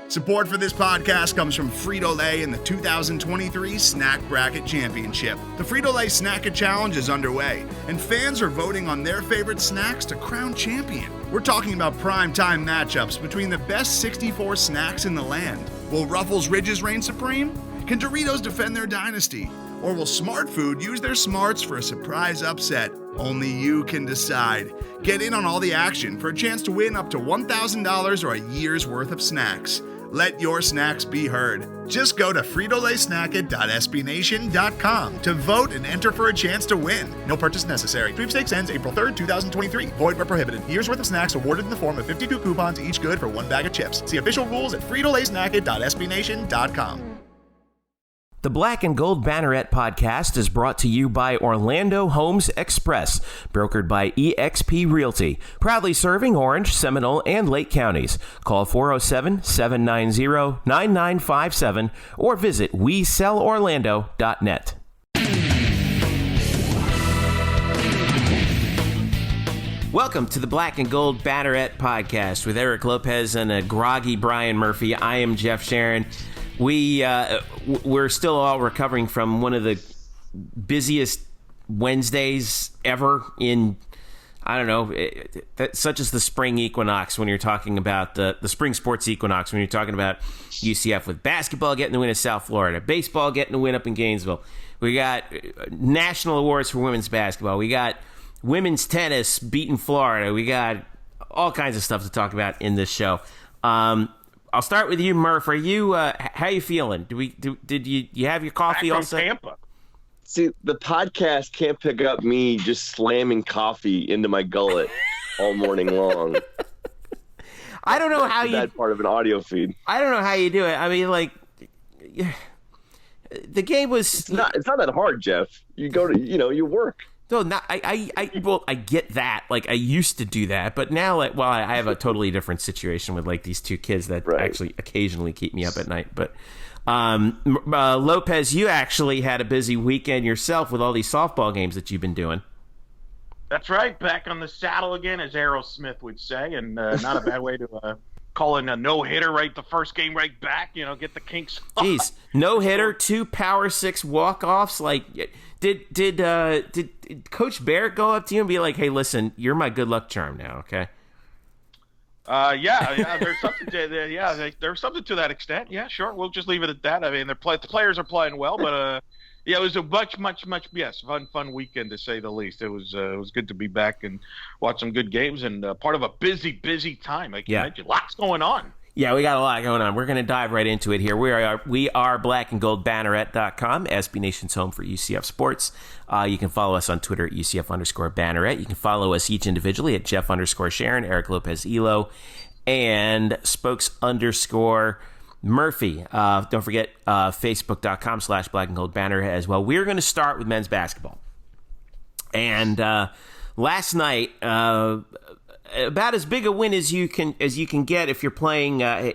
Support for this podcast comes from Frito-Lay in the 2023 Snack Bracket Championship. The Frito-Lay Snack-It Challenge is underway, and fans are voting on their favorite snacks to crown champion. We're talking about prime-time matchups between the best 64 snacks in the land. Will Ruffles Ridges reign supreme? Can Doritos defend their dynasty? Or will Smart Food use their smarts for a surprise upset? Only you can decide. Get in on all the action for a chance to win up to $1,000 or a year's worth of snacks. Let your snacks be heard. Just go to fritolaysnacket.sbnation.com to vote and enter for a chance to win. No purchase necessary. Sweepstakes ends April 3rd, 2023. Void where prohibited. Year's worth of snacks awarded in the form of 52 coupons, each good for one bag of chips. See official rules at fritolaysnacket.sbnation.com. The Black and Gold Banneret Podcast is brought to you by Orlando Homes Express, brokered by eXp Realty, proudly serving Orange, Seminole, and Lake counties. Call 407-790-9957 or visit WeSellOrlando.net. Welcome to the Black and Gold Banneret Podcast with Eric Lopez and a groggy Brian Murphy. I am Jeff Sharon. We're still all recovering from one of the busiest Wednesdays ever in, I don't know, such as the spring equinox when you're talking about the spring sports equinox, when you're talking about UCF with basketball getting the win in South Florida, baseball getting the win up in Gainesville. We got national awards for women's basketball. We got women's tennis beating Florida. We got all kinds of stuff to talk about in this show. I'll start with you, Murph. Are you how you feeling? Did you have your coffee all set? Tampa. See, the podcast can't pick up me just slamming coffee into my gullet all morning long. I don't know how you. That part of an audio feed. I don't know how you do it. I mean, like, the game was. It's not that hard, Jeff. You go to you work. No, I get that. Like, I used to do that, but now, like, well, I have a totally different situation with, like, these two kids that actually occasionally keep me up at night. But Lopez, you actually had a busy weekend yourself with all these softball games that you've been doing. That's right. Back on the saddle again, as Aerosmith would say, and not a bad way to call in a no-hitter right the first game right back, get the kinks off. Jeez, no-hitter, 2 power 6 walk-offs, like... Did Coach Barrett go up to you and be like, "Hey, listen, you're my good luck charm now, okay?" Yeah. There's something there's something to that extent. Yeah, sure. We'll just leave it at that. I mean, the players are playing well, but it was a much fun weekend to say the least. It was good to be back and watch some good games and part of a busy time. Like you mentioned, lots going on. Yeah, we got a lot going on. We're going to dive right into it here. We are blackandgoldbanneret.com, SB Nation's home for UCF sports. You can follow us on Twitter at UCF_Banneret. You can follow us each individually at Jeff_Sharon, Eric Lopez Elo, and Spokes_Murphy. Don't forget Facebook.com/blackandgoldbanneret as well. We're going to start with men's basketball. And last night... about as big a win as you can get if you're playing, a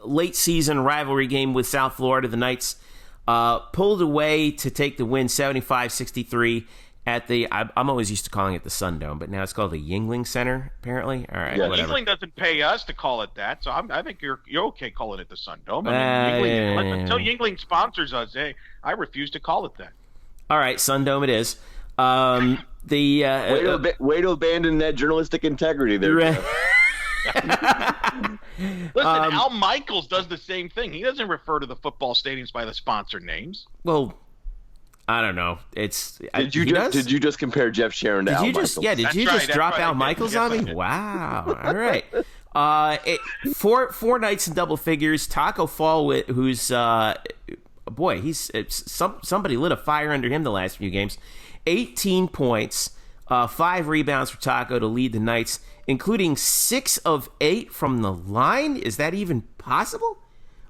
late season rivalry game with South Florida. The Knights pulled away to take the win, 75-63 at the. I'm always used to calling it the Sundome, but now it's called the Yuengling Center. Apparently, all right. Yeah, whatever. Yuengling doesn't pay us to call it that, so I think you're okay calling it the Sundome. I mean, until Yuengling sponsors us, I refuse to call it that. All right, Sundome it is. Way to abandon that journalistic integrity there. Listen, Al Michaels does the same thing. He doesn't refer to the football stadiums by the sponsor names. Well, I don't know. Did you just compare Jeff Sharon to Al Michaels? Yeah, did you just drop Al Michaels on me? Wow. All right. Four nights in double figures. Taco Fall, who's somebody lit a fire under him the last few games. 18 points, 5 rebounds for Taco to lead the Knights, including 6 of 8 from the line. Is that even possible?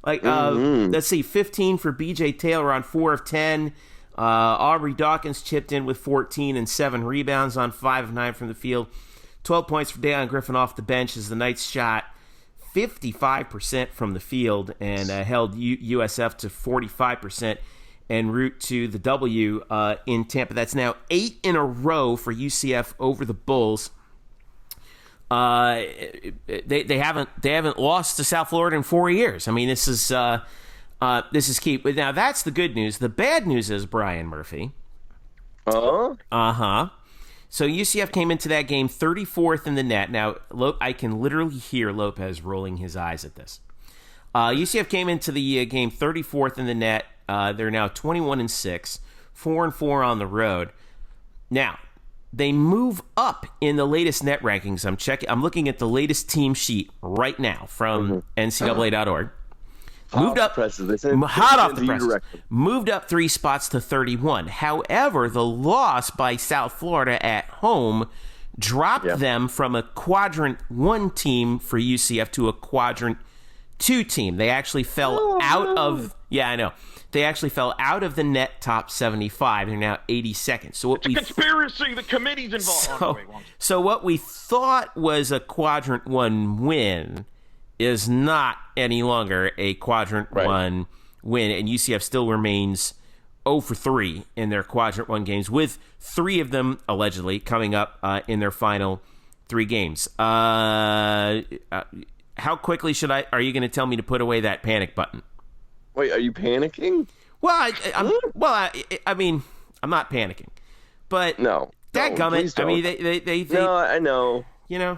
Let's see, 15 for BJ Taylor on 4 of 10. Aubrey Dawkins chipped in with 14 and 7 rebounds on 5 of 9 from the field. 12 points for Dayon Griffin off the bench as the Knights shot 55% from the field and held USF to 45%. En route to the W in Tampa. That's now 8 in a row for UCF over the Bulls. They haven't lost to South Florida in 4 years. I mean, this is key. But now that's the good news. The bad news is, Brian Murphy. So UCF came into that game 34th in the net. Now I can literally hear Lopez rolling his eyes at this. UCF came into the game 34th in the net. They're now 21-6, 4-4 on the road. Now, they move up in the latest net rankings. I'm looking at the latest team sheet right now from NCAA.org. Moved up, hot off the press. Moved up 3 spots to 31. However, the loss by South Florida at home dropped them from a quadrant 1 team for UCF to a quadrant 2 team. They actually fell out of. Yeah, I know. They actually fell out of the net top 75. They're now 82nd. So it's a conspiracy. The committee's involved. So what we thought was a quadrant 1 win is not any longer a quadrant 1 win, and UCF still remains 0-3 in their quadrant 1 games, with 3 of them allegedly coming up in their final 3 games. How quickly are you going to tell me to put away that panic button? Wait, are you panicking? Well, I mean, I'm not panicking, but no, dadgummit. I mean, they. No, I know. You know,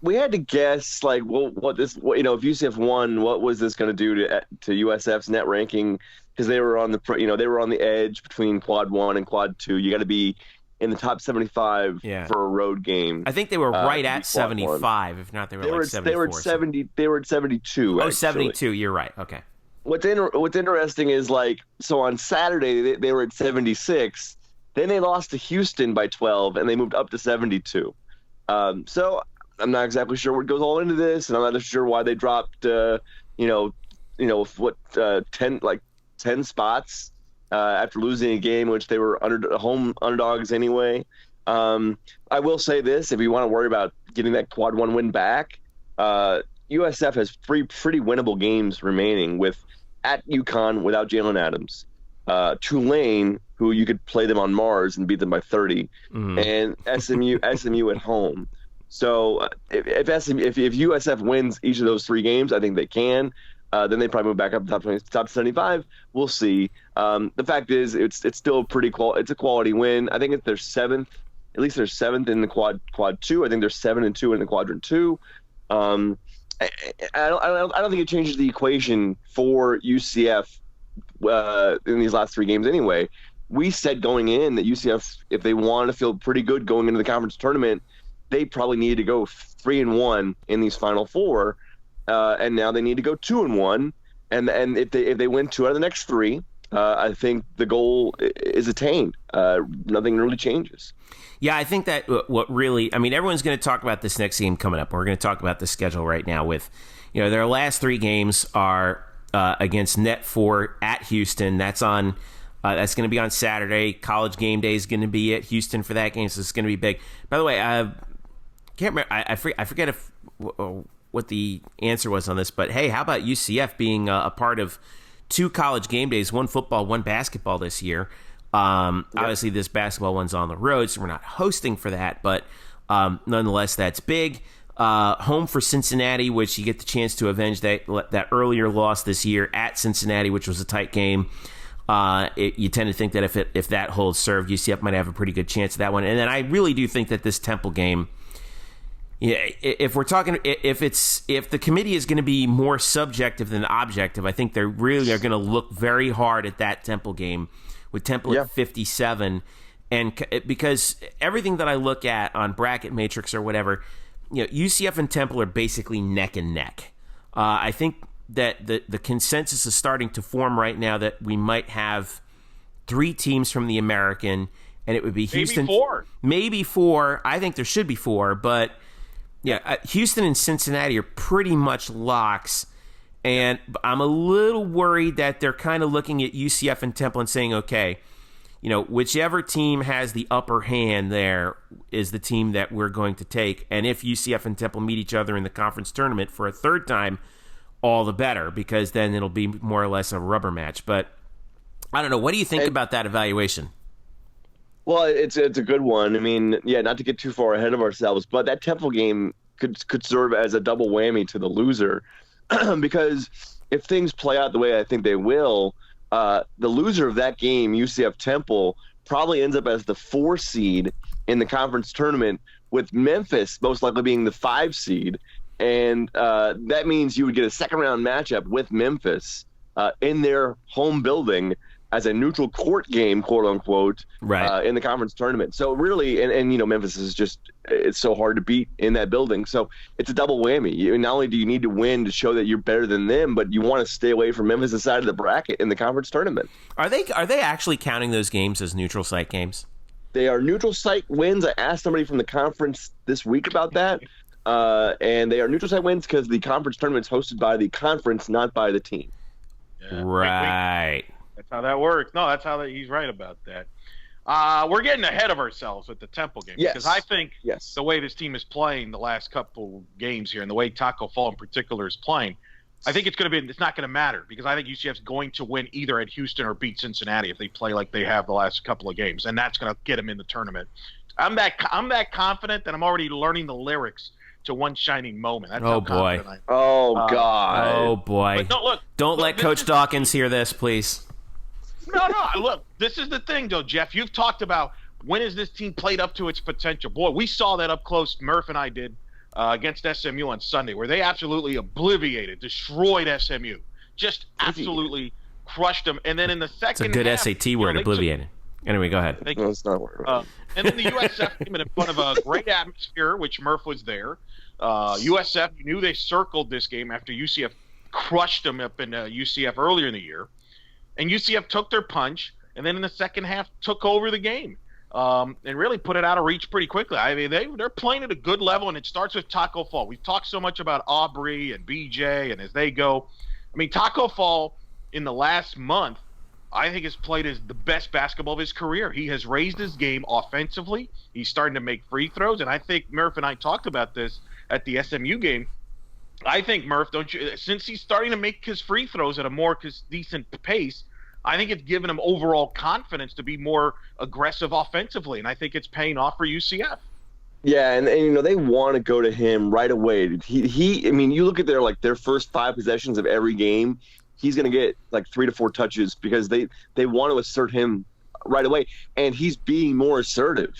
we had to guess like, well, if UCF won, what was this going to do to USF's net ranking? Because they were on the edge between quad 1 and quad 2. You got to be in the top 75 for a road game. I think they were right at 75. If not, they were like 74. They were at 70. They were at 72. Oh, 72. You're right. Okay. What's interesting is, like, so on Saturday they were at 76. Then they lost to Houston by 12, and they moved up to 72. So I'm not exactly sure what goes all into this, and I'm not sure why they dropped 10 spots after losing a game which they were home underdogs anyway. I will say this: if you want to worry about getting that quad 1 win back, USF has 3 pretty winnable games remaining, with at UConn without Jalen Adams, Tulane, who you could play them on Mars and beat them by 30, and SMU at home. So if USF wins each of those 3 games, I think they can. Then they probably move back up to top 75. We'll see. The fact is, it's still it's a quality win. I think it's their 7th. At least they're 7th in the quad 2. I think they're 7-2 in the quadrant 2. I don't think it changes the equation for UCF in these last 3 games anyway. We said going in that UCF, if they want to feel pretty good going into the conference tournament, they probably need to go 3-1 in these final 4. And now they need to go 2-1, and if they win 2 out of the next 3, I think the goal is attained. Nothing really changes. Yeah, I think that everyone's going to talk about this next game coming up. We're going to talk about the schedule right now. With their last 3 games are against Net 4 at Houston. That's going to be on Saturday. College GameDay is going to be at Houston for that game, so it's going to be big. By the way, I can't remember. I forget what the answer was on this, but hey, how about UCF being a part of 2 college game days, 1 football, 1 basketball this year? Obviously, this basketball one's on the road, so we're not hosting for that, but nonetheless, that's big. Home for Cincinnati, which you get the chance to avenge that earlier loss this year at Cincinnati, which was a tight game. You tend to think that if that holds served, UCF might have a pretty good chance of that one. And then I really do think that this Temple game, if we're talking, if the committee is going to be more subjective than objective, I think they really are going to look very hard at that Temple game, with Temple at 57, and because everything that I look at on Bracket Matrix or whatever, UCF and Temple are basically neck and neck. I think that the consensus is starting to form right now that we might have 3 teams from the American, and it would be Houston. Maybe 4. I think there should be 4, but Houston and Cincinnati are pretty much locks. And I'm a little worried that they're kind of looking at UCF and Temple and saying, okay, whichever team has the upper hand there is the team that we're going to take. And if UCF and Temple meet each other in the conference tournament for a 3rd time, all the better, because then it'll be more or less a rubber match. But I don't know. What do you think about that evaluation? Well, it's a good one. I mean, yeah, not to get too far ahead of ourselves, but that Temple game could serve as a double whammy to the loser, because if things play out the way I think they will, the loser of that game, UCF Temple, probably ends up as the 4 seed in the conference tournament, with Memphis most likely being the 5 seed, and that means you would get a second round matchup with Memphis in their home building as a neutral court game, quote unquote, right, in the conference tournament. So really, and Memphis is it's so hard to beat in that building. So it's a double whammy. Not only do you need to win to show that you're better than them, but you want to stay away from Memphis' side of the bracket in the conference tournament. Are they actually counting those games as neutral site games? They are neutral site wins. I asked somebody from the conference this week about that. And they are neutral site wins because the conference tournament is hosted by the conference, not by the team. Yeah. Right. That's how that works. No, that's how he's right about that. We're getting ahead of ourselves with the Temple game, because I think the way this team is playing the last couple games here, and the way Taco Fall in particular is playing, I think it's not going to matter, because I think UCF's going to win either at Houston or beat Cincinnati if they play like they have the last couple of games, and that's going to get them in the tournament. I'm that confident that I'm already learning the lyrics to One Shining Moment. That's how confident I am. Oh God. Oh boy. No, Don't let Coach Dawkins hear this, please. No. Look, this is the thing, though, Jeff. You've talked about when is this team played up to its potential. Boy, we saw that up close. Murph and I did against SMU on Sunday, where they absolutely destroyed SMU, just absolutely crushed them. And then in the second, it's a good half, SAT word, obliviated. Anyway, go ahead. No, it's not a word. And then the USF came in front of a great atmosphere, which Murph was there. USF, you knew they circled this game after UCF crushed them up in UCF earlier in the year. And UCF took their punch, and then in the second half took over the game and really put it out of reach pretty quickly. I mean, they're playing at a good level, and it starts with Taco Fall. We've talked so much about Aubrey and BJ, and as they go. I mean, Taco Fall in the last month, I think has played as the best basketball of his career. He has raised his game offensively. He's starting to make free throws, and I think Murph and I talked about this at the SMU game. I think, Murph, since he's starting to make his free throws at a more decent pace, I think it's given him overall confidence to be more aggressive offensively, and I think it's paying off for UCF. Yeah, and they want to go to him right away. I mean, you look at their first 5 possessions of every game, he's going to get like 3 to 4 touches because they want to assert him right away, and he's being more assertive.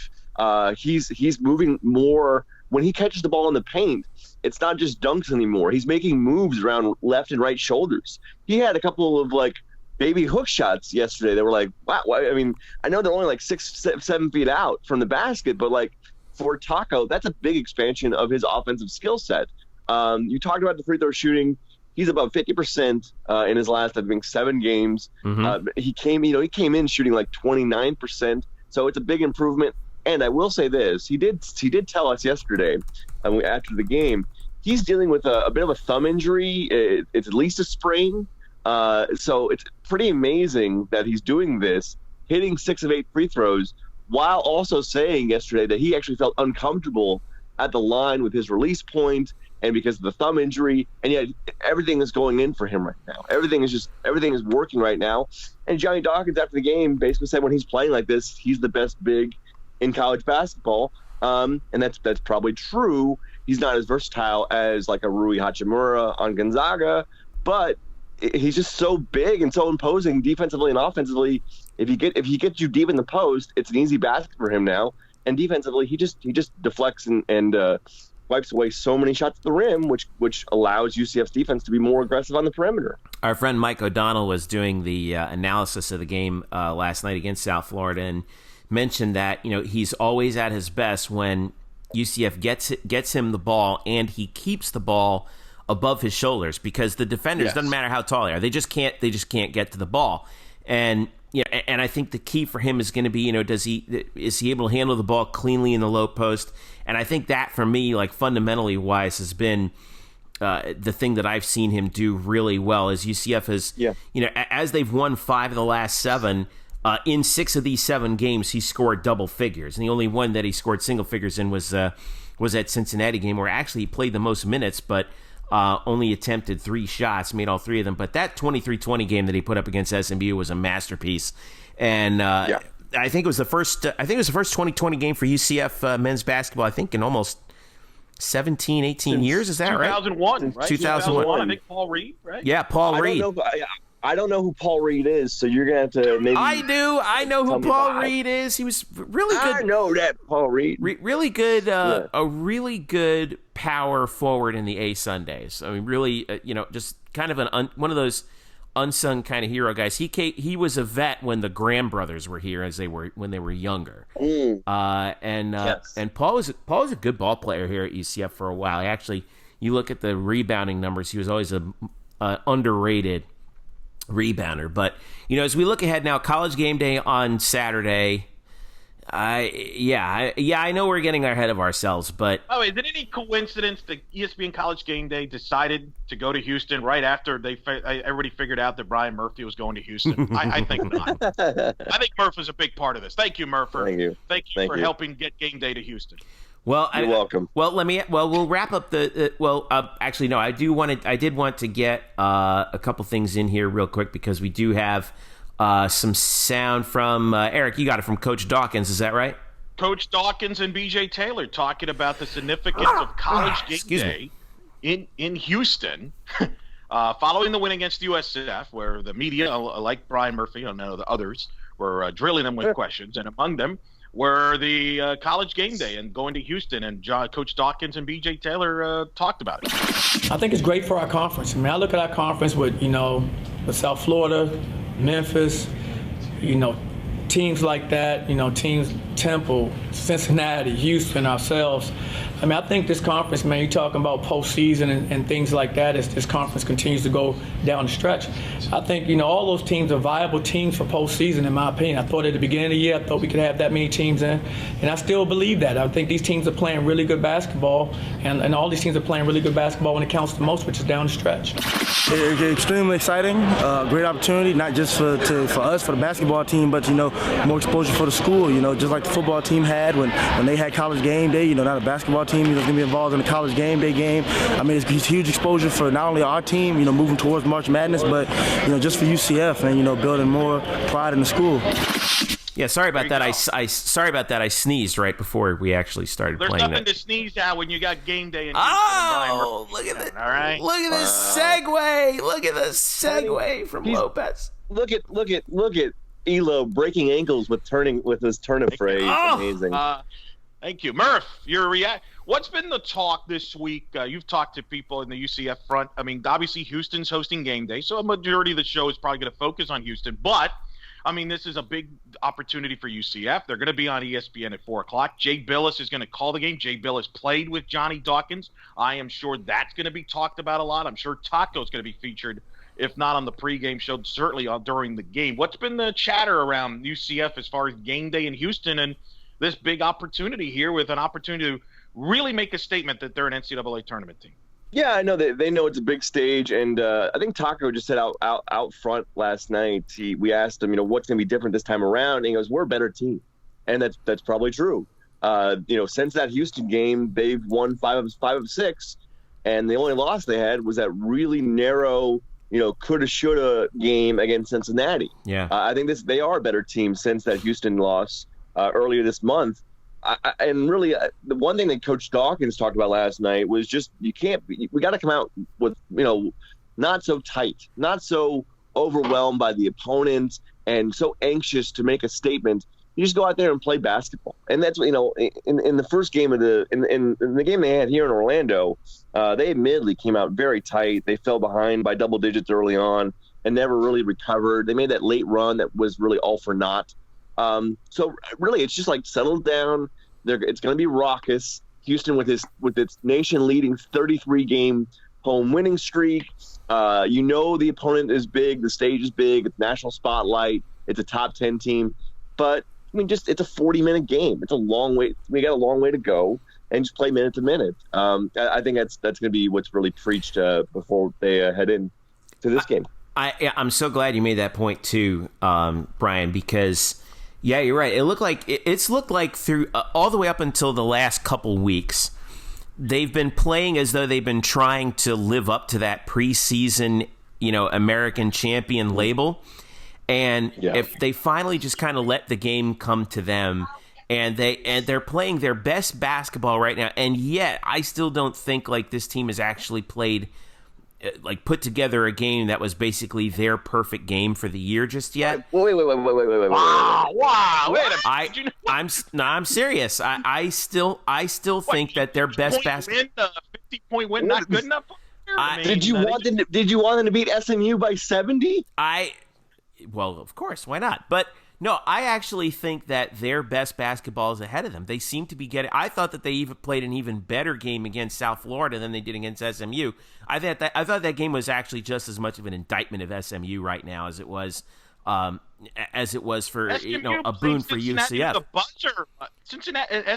He's moving more when he catches the ball in the paint. It's not just dunks anymore. He's making moves around left and right shoulders. He had a couple of baby hook shots yesterday. They were like, wow. I mean, I know they're only 6-7 feet out from the basket, but for Taco, that's a big expansion of his offensive skill set. You talked about the free throw shooting. He's about 50% in his last, I think, 7 games. Mm-hmm. He came in shooting 29%. So it's a big improvement. And I will say this: he did tell us yesterday, after the game, he's dealing with a bit of a thumb injury. It's at least a sprain. So it's pretty amazing that he's doing this, hitting 6 of 8 free throws, while also saying yesterday that he actually felt uncomfortable at the line with his release point and because of the thumb injury. And yet everything is going in for him right now. Everything is working right now. And Johnny Dawkins after the game basically said when he's playing like this, he's the best big in college basketball. And that's probably true. He's not as versatile as a Rui Hachimura on Gonzaga, but he's just so big and so imposing defensively and offensively. If he gets you deep in the post, it's an easy basket for him now. And defensively, he just deflects and wipes away so many shots at the rim, which allows UCF's defense to be more aggressive on the perimeter. Our friend Mike O'Donnell was doing the analysis of the game last night against South Florida and mentioned that he's always at his best when UCF gets him the ball and he keeps the ball above his shoulders, because the defenders, doesn't matter how tall they are, they just can't get to the ball. And and I think the key for him is going to be, is he able to handle the ball cleanly in the low post? And I think that for me, fundamentally wise, has been the thing that I've seen him do really well. Is UCF has, as they've won 5 of the last 7. In 6 of these 7 games, he scored double figures, and the only one that he scored single figures in was that Cincinnati game, where actually he played the most minutes, but only attempted 3 shots, made all 3 of them. But that 23-20 game that he put up against SMU was a masterpiece. And I think it was the first 2020 game for UCF men's basketball. I think in almost 17, 18 years. Is that 2001, right? right? 2001. I think Paul Reed, right? Yeah, Paul Reed. I don't know who Paul Reed is, so you're gonna have to maybe. I do. I know who Paul Reed is. He was really good. I know that Paul Reed. Really good. A really good power forward in the A Sundays. I mean, really, just kind of one of those unsung kind of hero guys. He was a vet when the Graham brothers were here when they were younger. Yes. And Paul was a good ball player here at UCF for a while. Actually, you look at the rebounding numbers. He was always a underrated rebounder. But as we look ahead now, College GameDay on Saturday. I know we're getting ahead of ourselves, but is it any coincidence that ESPN College GameDay decided to go to Houston right after everybody figured out that Brian Murphy was going to Houston? I think not. I think Murph was a big part of this. Thank you, Murph. Thank you for helping get GameDay to Houston. Well, you're welcome. Well, we'll wrap up actually, no, I did want to get a couple things in here real quick because we do have some sound from Eric. You got it from Coach Dawkins, is that right? Coach Dawkins and BJ Taylor talking about the significance of College GameDay in Houston, following the win against USF, where the media, like Brian Murphy, I know the others, were drilling them with questions, and among them were the College GameDay and going to Houston, and Coach Dawkins and BJ Taylor talked about it. I think it's great for our conference. I mean, I look at our conference with South Florida, Memphis, teams like that, teams Temple, Cincinnati, Houston, ourselves. I mean, I think this conference, man, you're talking about postseason and things like that as this conference continues to go down the stretch. I think, all those teams are viable teams for postseason, in my opinion. I thought at the beginning of the year, I thought we could have that many teams in, and I still believe that. I think these teams are playing really good basketball, and all these teams are playing really good basketball when it counts the most, which is down the stretch. It's extremely exciting, great opportunity, not just for us, for the basketball team, but, more exposure for the school, just like the football team had when they had College GameDay, now the basketball team is going to be involved in the College GameDay game. I mean, it's huge exposure for not only our team, moving towards March Madness, but, just for UCF and, building more pride in the school. Yeah, sorry about that. Sorry about that. I sneezed right before we actually started playing that. There's nothing to sneeze at when you got GameDay and look at it! All right. Look at this segue! Look at this segue from Lopez. Look at Elo breaking ankles with his turnip phrase. Amazing. Thank you, Murph. What's been the talk this week? You've talked to people in the UCF front. I mean, obviously Houston's hosting GameDay, so a majority of the show is probably going to focus on Houston. But I mean, this is a big opportunity for UCF. They're going to be on ESPN at 4:00. Jay Billis is going to call the game. Jay Billis played with Johnny Dawkins. I am sure that's going to be talked about a lot. I'm sure Taco's going to be featured, if not on the pregame show, certainly during the game. What's been the chatter around UCF as far as GameDay in Houston and this big opportunity here with an opportunity to really make a statement that they're an NCAA tournament team? Yeah, I know they know it's a big stage, and I think Taco just said out front last night. We asked him, what's going to be different this time around, and he goes, "We're a better team," and that's probably true. Since that Houston game, they've won 5 of 6, and the only loss they had was that really narrow, coulda shoulda game against Cincinnati. Yeah, I think they are a better team since that Houston loss earlier this month. And really, the one thing that Coach Dawkins talked about last night was just we got to come out with, not so tight, not so overwhelmed by the opponent and so anxious to make a statement. You just go out there and play basketball. And that's, in the first game in the game they had here in Orlando, they admittedly came out very tight. They fell behind by double digits early on and never really recovered. They made that late run that was really all for naught. So really, it's just like settle down. It's going to be raucous. Houston with its nation-leading 33-game home winning streak. The opponent is big. The stage is big. It's national spotlight. It's a top 10 team. But I mean, it's a 40-minute game. It's a long way. We got a long way to go, and just play minute to minute. I think that's going to be what's really preached before they head in to this game. I'm so glad you made that point too, Brian, because. Yeah, you're right. It's looked like through all the way up until the last couple weeks, they've been playing as though they've been trying to live up to that preseason, American champion label. And if they finally just kind of let the game come to them, and they're playing their best basketball right now, and yet I still don't think like this team has actually played, like put together a game that was basically their perfect game for the year just yet. Wait. Wow. I'm serious. I still think that their best basketball. 50-point win not good enough. Did you want them to beat SMU by 70? Well, of course, why not? But no, I actually think that their best basketball is ahead of them. They seem to be getting. I thought that they even played an even better game against South Florida than they did against SMU. I thought that game was actually just as much of an indictment of SMU right now as it was for a boon for UCF. The buzzer.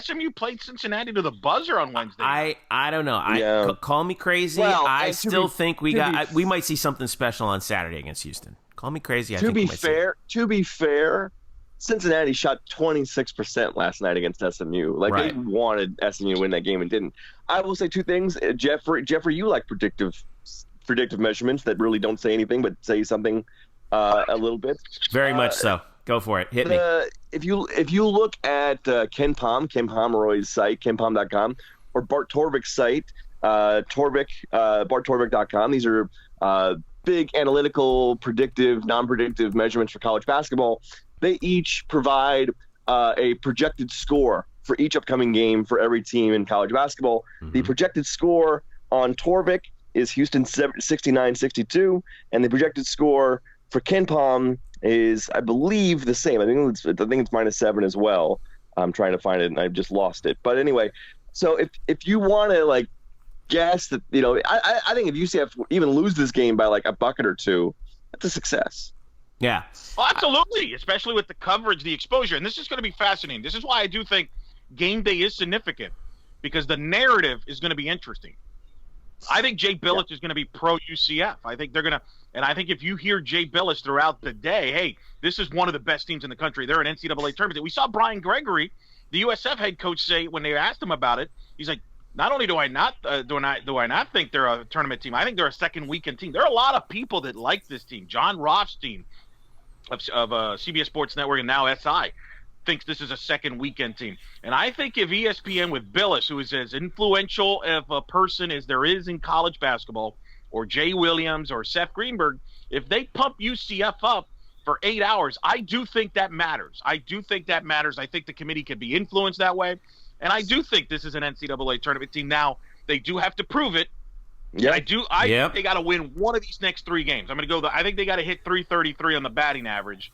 SMU played Cincinnati to the buzzer on Wednesday. I don't know. Call me crazy. Well, I still think we might see something special on Saturday against Houston. Call me crazy. To be fair, Cincinnati shot 26% last night against SMU. They wanted SMU to win that game and didn't. I will say two things. Jeffrey, you like predictive measurements that really don't say anything but say something a little bit. Very much so. Go for it. Hit me. If you look at Ken Pomeroy's site, kenpom.com, or Bart Torvik's site, barttorvik.com. These are big analytical, predictive, non-predictive measurements for college basketball. They each provide a projected score for each upcoming game for every team in college basketball. Mm-hmm. The projected score on Torvik is Houston 69-62, and the projected score for KenPom is, I believe, the same. I think it's -7 as well. I'm trying to find it, and I've just lost it. But anyway, so if you want to guess that, I think if UCF even lose this game by a bucket or two, that's a success. Yeah. Oh, absolutely, especially with the coverage, the exposure. And this is going to be fascinating. This is why I do think game day is significant, because the narrative is going to be interesting. I think Jay Billis is going to be pro-UCF. I think they're going to – and I think if you hear Jay Billis throughout the day, hey, this is one of the best teams in the country. They're an NCAA tournament. We saw Brian Gregory, the USF head coach, say when they asked him about it, he's like, not only do I not think they're a tournament team, I think they're a second weekend team. There are a lot of people that like this team. John Rothstein of CBS Sports Network and now SI thinks this is a second weekend team. And I think if ESPN with Billis, who is as influential of a person as there is in college basketball, or Jay Williams or Seth Greenberg, if they pump UCF up for 8 hours, I do think that matters. I think the committee could be influenced that way. And I do think this is an NCAA tournament team. Now, they do have to prove it. Yeah, I think they got to win one of these next 3 games. I'm going to go. I think they got to hit 333 on the batting average,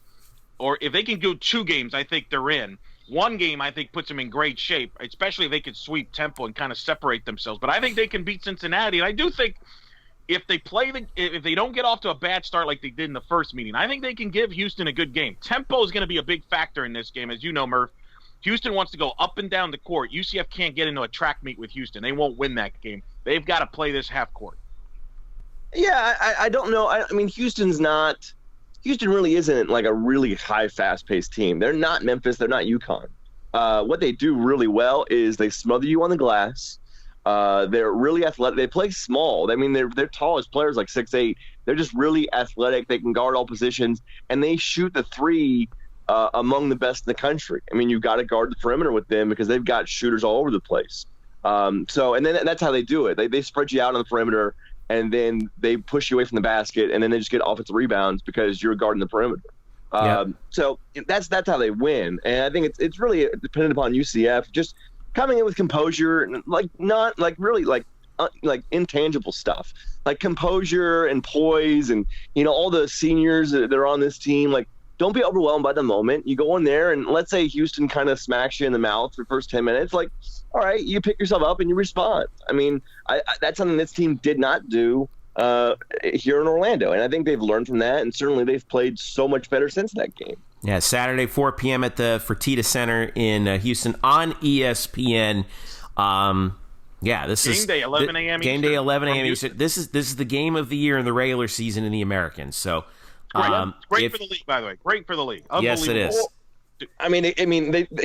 or if they can go 2 games, I think they're in. 1 game, I think, puts them in great shape, especially if they could sweep Temple and kind of separate themselves. But I think they can beat Cincinnati, and I do think if they don't get off to a bad start like they did in the first meeting, I think they can give Houston a good game. Tempo is going to be a big factor in this game, as you know, Murph. Houston wants to go up and down the court. UCF can't get into a track meet with Houston. They won't win that game. They've got to play this half court. Yeah, I don't know. I mean, Houston really isn't a really high, fast-paced team. They're not Memphis. They're not UConn. What they do really well is they smother you on the glass. They're really athletic. They play small. I mean, their tallest players 6'8". They're just really athletic. They can guard all positions, and they shoot the three among the best in the country. I mean, you've got to guard the perimeter with them because they've got shooters all over the place. And then that's how they do it. They spread you out on the perimeter, and then they push you away from the basket, and then they just get offensive rebounds because you're guarding the perimeter. So that's how they win. And I think it's really dependent upon UCF just coming in with composure, not really intangible stuff, like composure and poise, and all the seniors that are on this team. Don't be overwhelmed by the moment. You go in there, and let's say Houston kind of smacks you in the mouth for the first 10 minutes. All right, you pick yourself up and you respond. I mean, that's something this team did not do here in Orlando, and I think they've learned from that, and certainly they've played so much better since that game. Yeah, Saturday, 4 p.m. at the Fertitta Center in Houston on ESPN. This is Game Day, 11 a.m. Game Day, 11 a.m. Eastern. This is the game of the year in the regular season in the Americans. So. Great for the league, by the way. Great for the league. Yes, it is. I mean,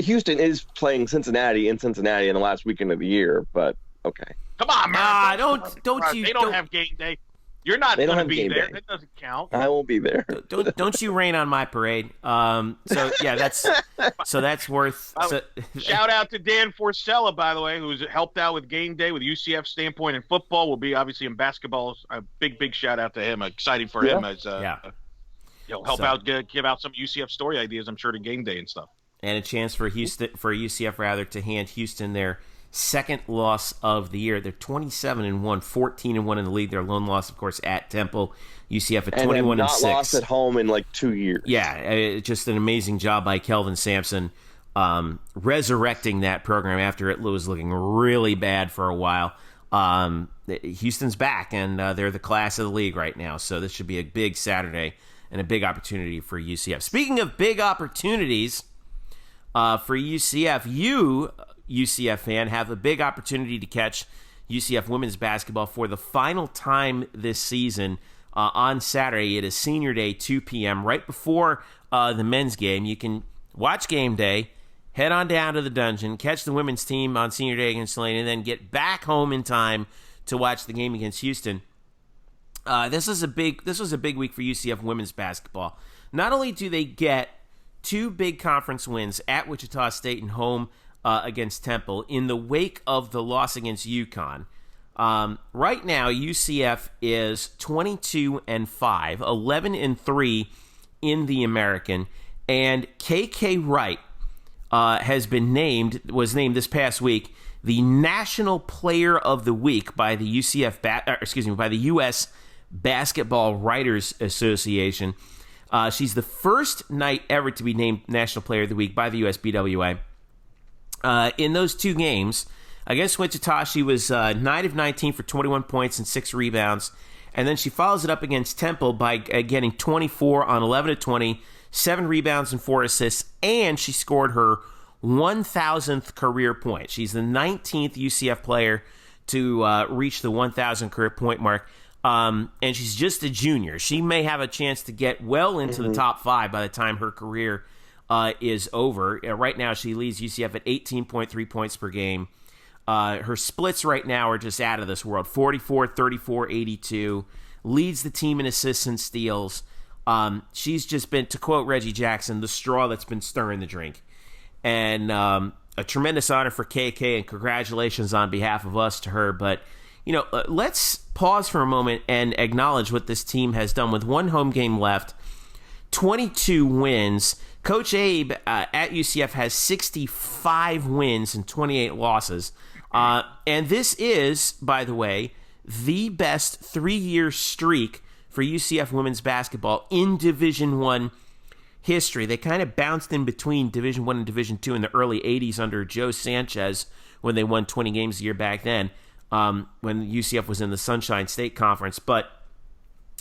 Houston is playing Cincinnati in the last weekend of the year, but okay. Come on, man! Don't you? They don't have game day. You're not They don't going to have be game there. day. That doesn't count. I won't be there. Don't you rain on my parade. So yeah, that's worth. So, Shout out to Dan Forcella, by the way, who's helped out with game day with UCF standpoint in football. Will be obviously in basketball. A big shout out to him. Exciting for him as help out, give out some UCF story ideas. I'm sure to game day and stuff. And a chance for UCF to hand Houston their second loss of the year. They're 27-1, 14-1 in the league. Their lone loss, of course, at Temple. UCF at 21-6. And not lost at home in like 2 years. Yeah, just an amazing job by Kelvin Sampson resurrecting that program after it was looking really bad for a while. Houston's back, and they're the class of the league right now. So this should be a big Saturday and a big opportunity for UCF. Speaking of big opportunities for UCF, you, UCF fan, have a big opportunity to catch UCF women's basketball for the final time this season on Saturday. It is Senior Day, 2 p.m., right before the men's game. You can watch game day, head on down to the dungeon, catch the women's team on Senior Day against Tulane, and then get back home in time to watch the game against Houston. This was a big week for UCF women's basketball. Not only do they get 2 big conference wins at Wichita State and home against Temple in the wake of the loss against UConn. Right now, UCF is 22-5, 11-3 in the American, and KK Wright was named this past week the National Player of the Week by the by the U.S. Basketball Writers Association. She's the first Knight ever to be named National Player of the Week by the USBWA. In those 2 games against Wichita, she was 9 of 19 for 21 points and 6 rebounds. And then she follows it up against Temple by getting 24 on 11 of 20, 7 rebounds and 4 assists, and she scored her 1,000th career point. She's the 19th UCF player to reach the 1,000 career point mark. And she's just a junior. She may have a chance to get well into the top 5 by the time her career is over. Right now, she leads UCF at 18.3 points per game. Her splits right now are just out of this world. 44, 34, 82. Leads the team in assists and steals. She's just been, to quote Reggie Jackson, the straw that's been stirring the drink. And a tremendous honor for KK, and congratulations on behalf of us to her. But, let's pause for a moment and acknowledge what this team has done with 1 home game left, 22 wins. Coach Abe at UCF has 65 wins and 28 losses. And this is, by the way, the best 3-year streak for UCF women's basketball in Division I history. They kind of bounced in between Division I and Division II in the early 80s under Joe Sanchez when they won 20 games a year back then, when UCF was in the Sunshine State Conference. But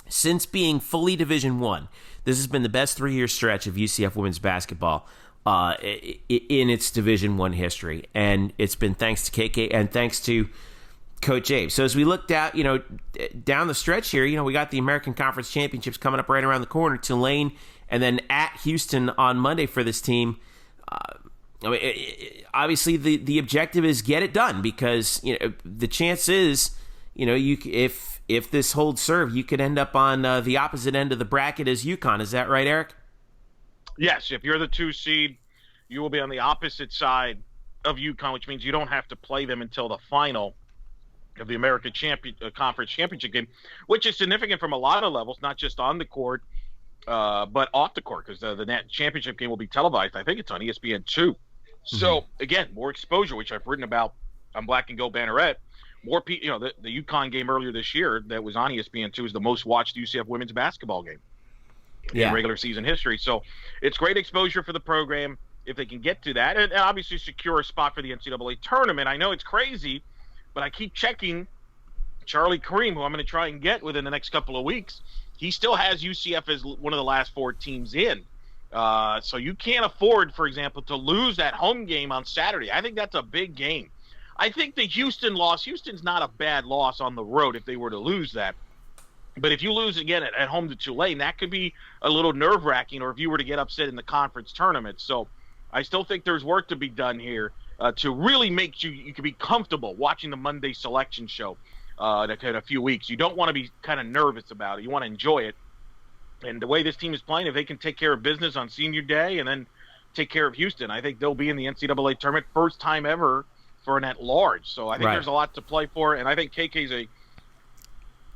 since being fully Division I, this has been the best 3-year stretch of UCF women's basketball in its Division I history. And it's been thanks to KK and thanks to Coach Abe. So as we look down, down the stretch here, we got the American Conference Championships coming up right around the corner, Tulane, and then at Houston on Monday for this team. Obviously, the objective is get it done, because the chance is, if this holds serve, you could end up on the opposite end of the bracket as UConn. Is that right, Eric? Yes. If you're the 2 seed, you will be on the opposite side of UConn, which means you don't have to play them until the final of the American Conference Championship game, which is significant from a lot of levels, not just on the court, but off the court, because the championship game will be televised. I think it's on ESPN2. So, again, more exposure, which I've written about on Black and Gold Banneret. More people, the UConn game earlier this year that was on ESPN2 is the most watched UCF women's basketball game in regular season history. So it's great exposure for the program if they can get to that, and obviously secure a spot for the NCAA tournament. I know it's crazy, but I keep checking Charlie Kareem, who I'm going to try and get within the next couple of weeks. He still has UCF as one of the last 4 teams in. So you can't afford, for example, to lose that home game on Saturday. I think that's a big game. I think the Houston's not a bad loss on the road if they were to lose that. But if you lose again at home to Tulane, that could be a little nerve-wracking, or if you were to get upset in the conference tournament. So I still think there's work to be done here to really make you can be comfortable watching the Monday selection show in a few weeks. You don't want to be kind of nervous about it. You want to enjoy it. And the way this team is playing, if they can take care of business on senior day and then take care of Houston, I think they'll be in the NCAA tournament first time ever for an at-large. So I think there's a lot to play for, and I think KK's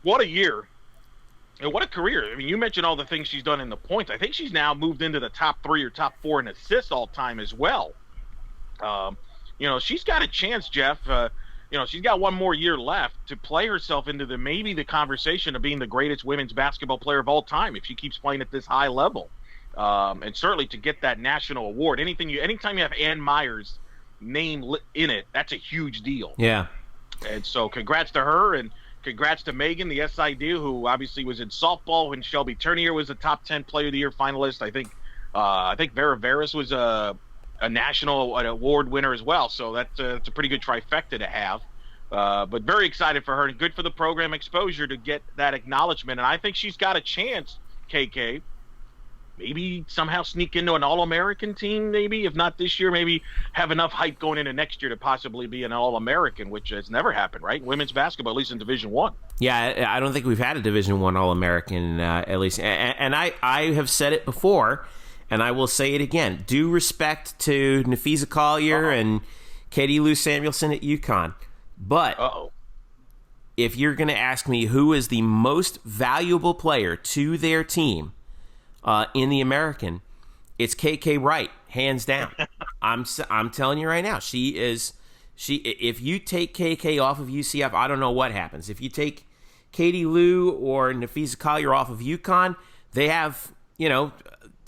what a year and what a career. I mean, you mentioned all the things she's done in the points. I think she's now moved into the top 3 or top 4 in assists all time as well. She's got a chance, Jeff. She's got one more year left to play herself into maybe the conversation of being the greatest women's basketball player of all time if she keeps playing at this high level. And certainly to get that national award. Anytime you have Ann Meyer's name in it, that's a huge deal. Yeah. And so congrats to her, and congrats to Megan, the SID, who obviously was in softball when Shelby Turnier was a top 10 player of the year finalist. I think Vera Veras was a national award winner as well. So that's a pretty good trifecta to have. But very excited for her, and good for the program exposure to get that acknowledgement. And I think she's got a chance, KK, maybe somehow sneak into an All-American team, maybe, if not this year, maybe have enough hype going into next year to possibly be an All-American, which has never happened, right? Women's basketball, at least in Division I. Yeah, I don't think we've had a Division I All-American, at least. And I have said it before, and I will say it again. Due respect to Nafisa Collier and Katie Lou Samuelson at UConn. But if you're going to ask me who is the most valuable player to their team in the American, it's KK Wright, hands down. I'm telling you right now, she is. If you take KK off of UCF, I don't know what happens. If you take Katie Lou or Nafisa Collier off of UConn, they have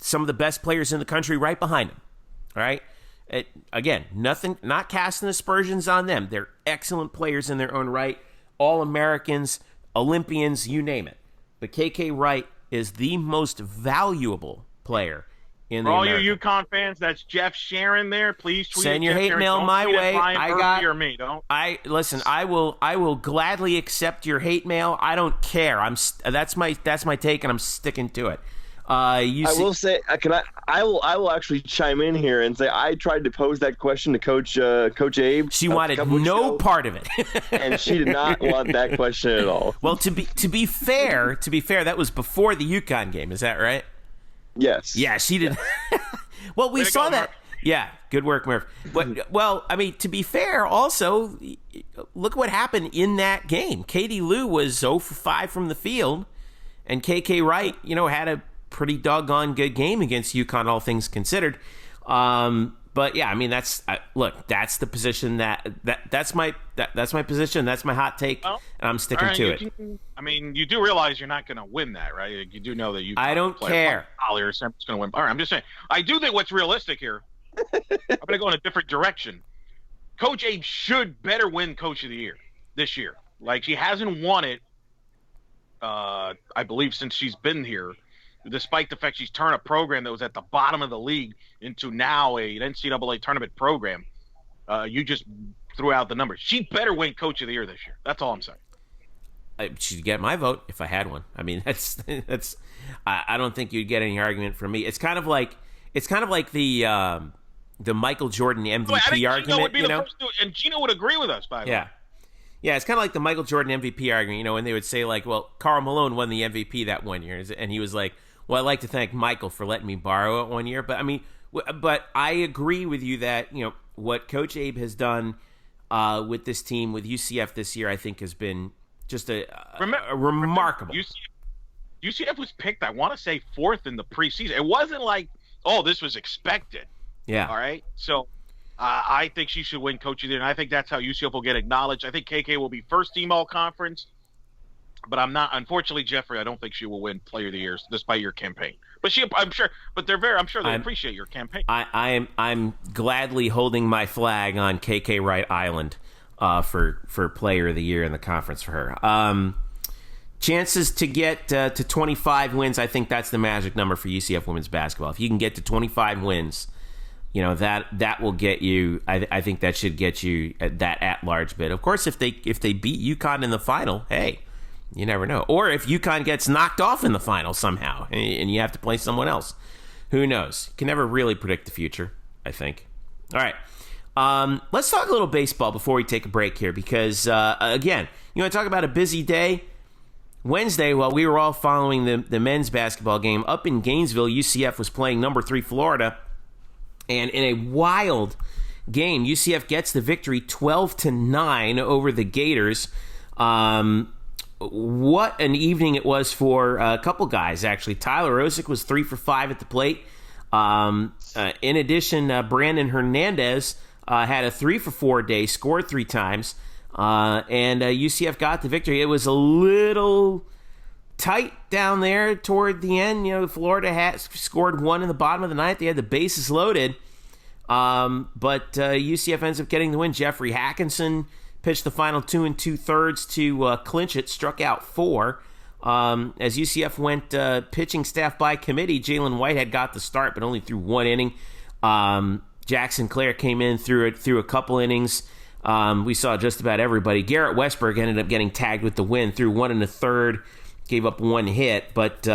some of the best players in the country right behind them. All right. Again, not casting aspersions on them. They're excellent players in their own right, All-Americans, Olympians, you name it. But KK Wright is the most valuable player in the American. For all you UConn fans, that's Jeff Sharon there. Please tweet send your hate mail my way. Listen. I will gladly accept your hate mail. I don't care. That's my take, and I'm sticking to it. I will say, I will actually chime in here and say I tried to pose that question to Coach Abe. She wanted no part of it, and she did not want that question at all. Well, to be fair, that was before the UConn game. Is that right? Yes. Yeah, she did. Well, we saw that. Murph. Yeah, good work, Murph. But well, I mean, to be fair, also look what happened in that game. Katie Lou was 0 for 5 from the field, and KK Wright, had a pretty doggone good game against UConn, all things considered. But yeah, I mean, that's that's the position that's my position. That's my hot take, and I'm sticking to it. You do realize you're not going to win that, right? You do know that you. I don't care. Holly or Semper's going to win. All right, I'm just saying. I do think what's realistic here. I'm going to go in a different direction. Coach Abe should better win Coach of the Year this year. Like, she hasn't won it, I believe, since she's been here. Despite the fact she's turned a program that was at the bottom of the league into now an NCAA tournament program, you just threw out the numbers. She better win Coach of the Year this year. That's all I'm saying. She'd get my vote if I had one. I mean, that's. I don't think you'd get any argument from me. It's kind of like the Michael Jordan MVP argument. Would be the first to, and Gino would agree with us, by the way. Yeah, it's kind of like the Michael Jordan MVP argument, when they would say, like, well, Karl Malone won the MVP that one year, and he was like, well, I'd like to thank Michael for letting me borrow it one year. But, I mean, I agree with you that, what Coach Abe has done with this team, with UCF this year, I think has been just a remarkable. UCF was picked, I want to say, 4th in the preseason. It wasn't like, this was expected. Yeah. All right? So I think she should win Coach of the Year, and I think that's how UCF will get acknowledged. I think KK will be first team all-conference. But I'm not, unfortunately, Jeffrey. I don't think she will win Player of the Year, despite your campaign. But I'm sure they appreciate your campaign. I'm gladly holding my flag on KK Wright Island for Player of the Year in the conference for her. Chances to get to 25 wins. I think that's the magic number for UCF women's basketball. If you can get to 25 wins, that will get you. I think that should get you that at-large bid. Of course, if they beat UConn in the final, hey. You never know. Or if UConn gets knocked off in the final somehow and you have to play someone else. Who knows? You can never really predict the future, I think. All right. Let's talk a little baseball before we take a break here because, again, you want to talk about a busy day? Wednesday, while we were all following the men's basketball game, up in Gainesville, UCF was playing number 3 Florida. And in a wild game, UCF gets the victory 12-9 over the Gators. What an evening it was for a couple guys, actually. Tyler Osick was 3 for 5 at the plate. In addition, Brandon Hernandez had a 3 for 4 day, scored 3 times. And UCF got the victory. It was a little tight down there toward the end. You know, Florida had scored 1 in the bottom of the ninth. They had the bases loaded. But UCF ends up getting the win. Jeffrey Hackinson pitched the final 2 2/3 to clinch it, struck out 4. As UCF went pitching staff by committee, Jalen Whitehead got the start, but only threw 1 inning. Jackson Clare came in through a couple innings. We saw just about everybody. Garrett Westberg ended up getting tagged with the win, threw 1 1/3, gave up 1 hit. But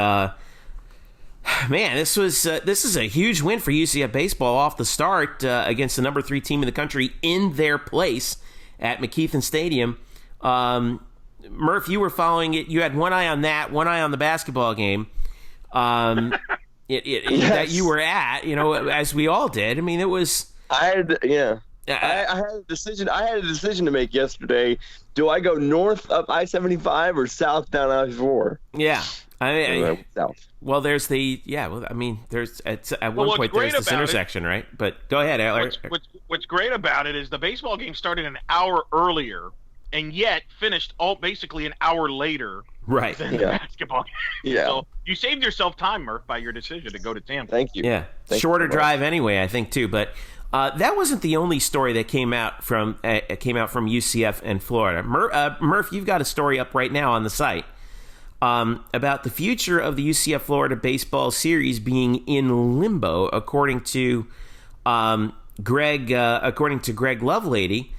man, this is a huge win for UCF baseball off the start against the number 3 team in the country in their place at McKeithen Stadium. Murph, you were following it. You had one eye on that, one eye on the basketball game Yes. that you were at, as we all did. I mean, it was... I had a decision. I had a decision to make yesterday. Do I go north up I-75 or south down I-4? Yeah. South. Well, there's there's at one point there's this intersection, right? But go ahead, Alex. What's great about it is the baseball game started an hour earlier and yet finished basically an hour later right. than the basketball game. Yeah. So you saved yourself time, Murph, by your decision to go to Tampa. Thank you. Yeah. Shorter drive anyway, I think, too. But that wasn't the only story that came out from UCF and Florida. Murph, you've got a story up right now on the site about the future of the UCF Florida baseball series being in limbo, according to Greg Lovelady.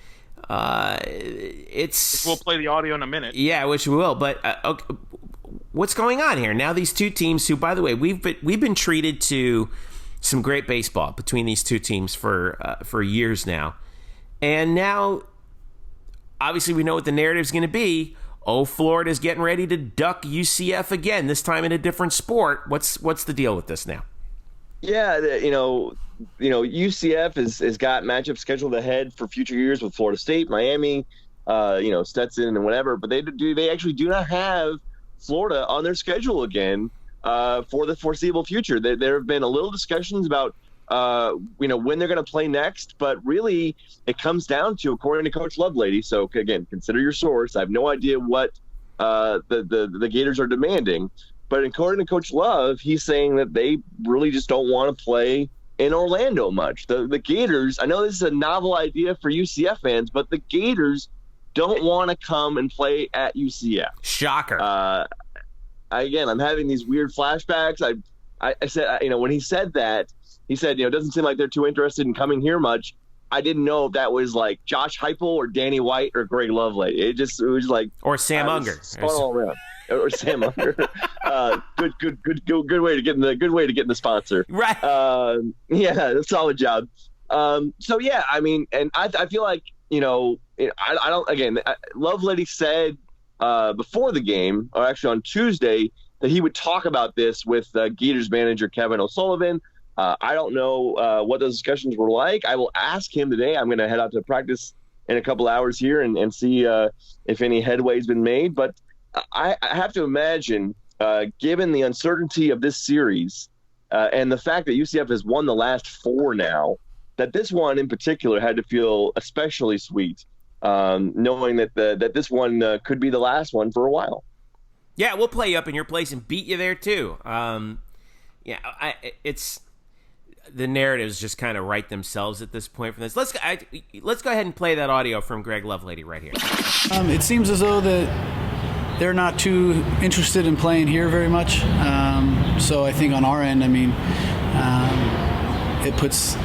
We'll play the audio in a minute. Yeah, which we will. But okay, what's going on here? Now these two teams, who, by the way, we've been treated to some great baseball between these two teams for years now, and now obviously we know what the narrative's going to be. Oh, Florida's getting ready to duck UCF again, this time in a different sport. What's the deal with this now? Yeah, UCF has got matchups scheduled ahead for future years with Florida State, Miami, Stetson and whatever. But they actually do not have Florida on their schedule again for the foreseeable future. There have been a little discussions about when they're going to play next, but really it comes down to, according to Coach Lovelady. So again, consider your source. I have no idea what the Gators are demanding, but according to Coach Love, he's saying that they really just don't want to play in Orlando much. The Gators, I know this is a novel idea for UCF fans, but the Gators don't want to come and play at UCF. Shocker. I'm having these weird flashbacks. I said, when he said that, he said, it doesn't seem like they're too interested in coming here much. I didn't know if that was like Josh Heupel or Danny White or Greg Lovelady. It was like, or Sam Unger. Spun all around. Or Sam Unger. Good way to get in the sponsor. Right. Solid job. And I feel like, I don't, again, Lovelady said before the game, or actually on Tuesday, that he would talk about this with Gators manager Kevin O'Sullivan. I don't know what those discussions were like. I will ask him today. I'm going to head out to practice in a couple hours here and see if any headway's been made. But I have to imagine, given the uncertainty of this series and the fact that UCF has won the last 4 now, that this one in particular had to feel especially sweet, knowing that this one could be the last one for a while. Yeah, we'll play you up in your place and beat you there too. The narratives just kind of write themselves at this point from this. Let's go ahead and play that audio from Greg Lovelady right here. It seems as though that they're not too interested in playing here very much. So I think on our end, it puts,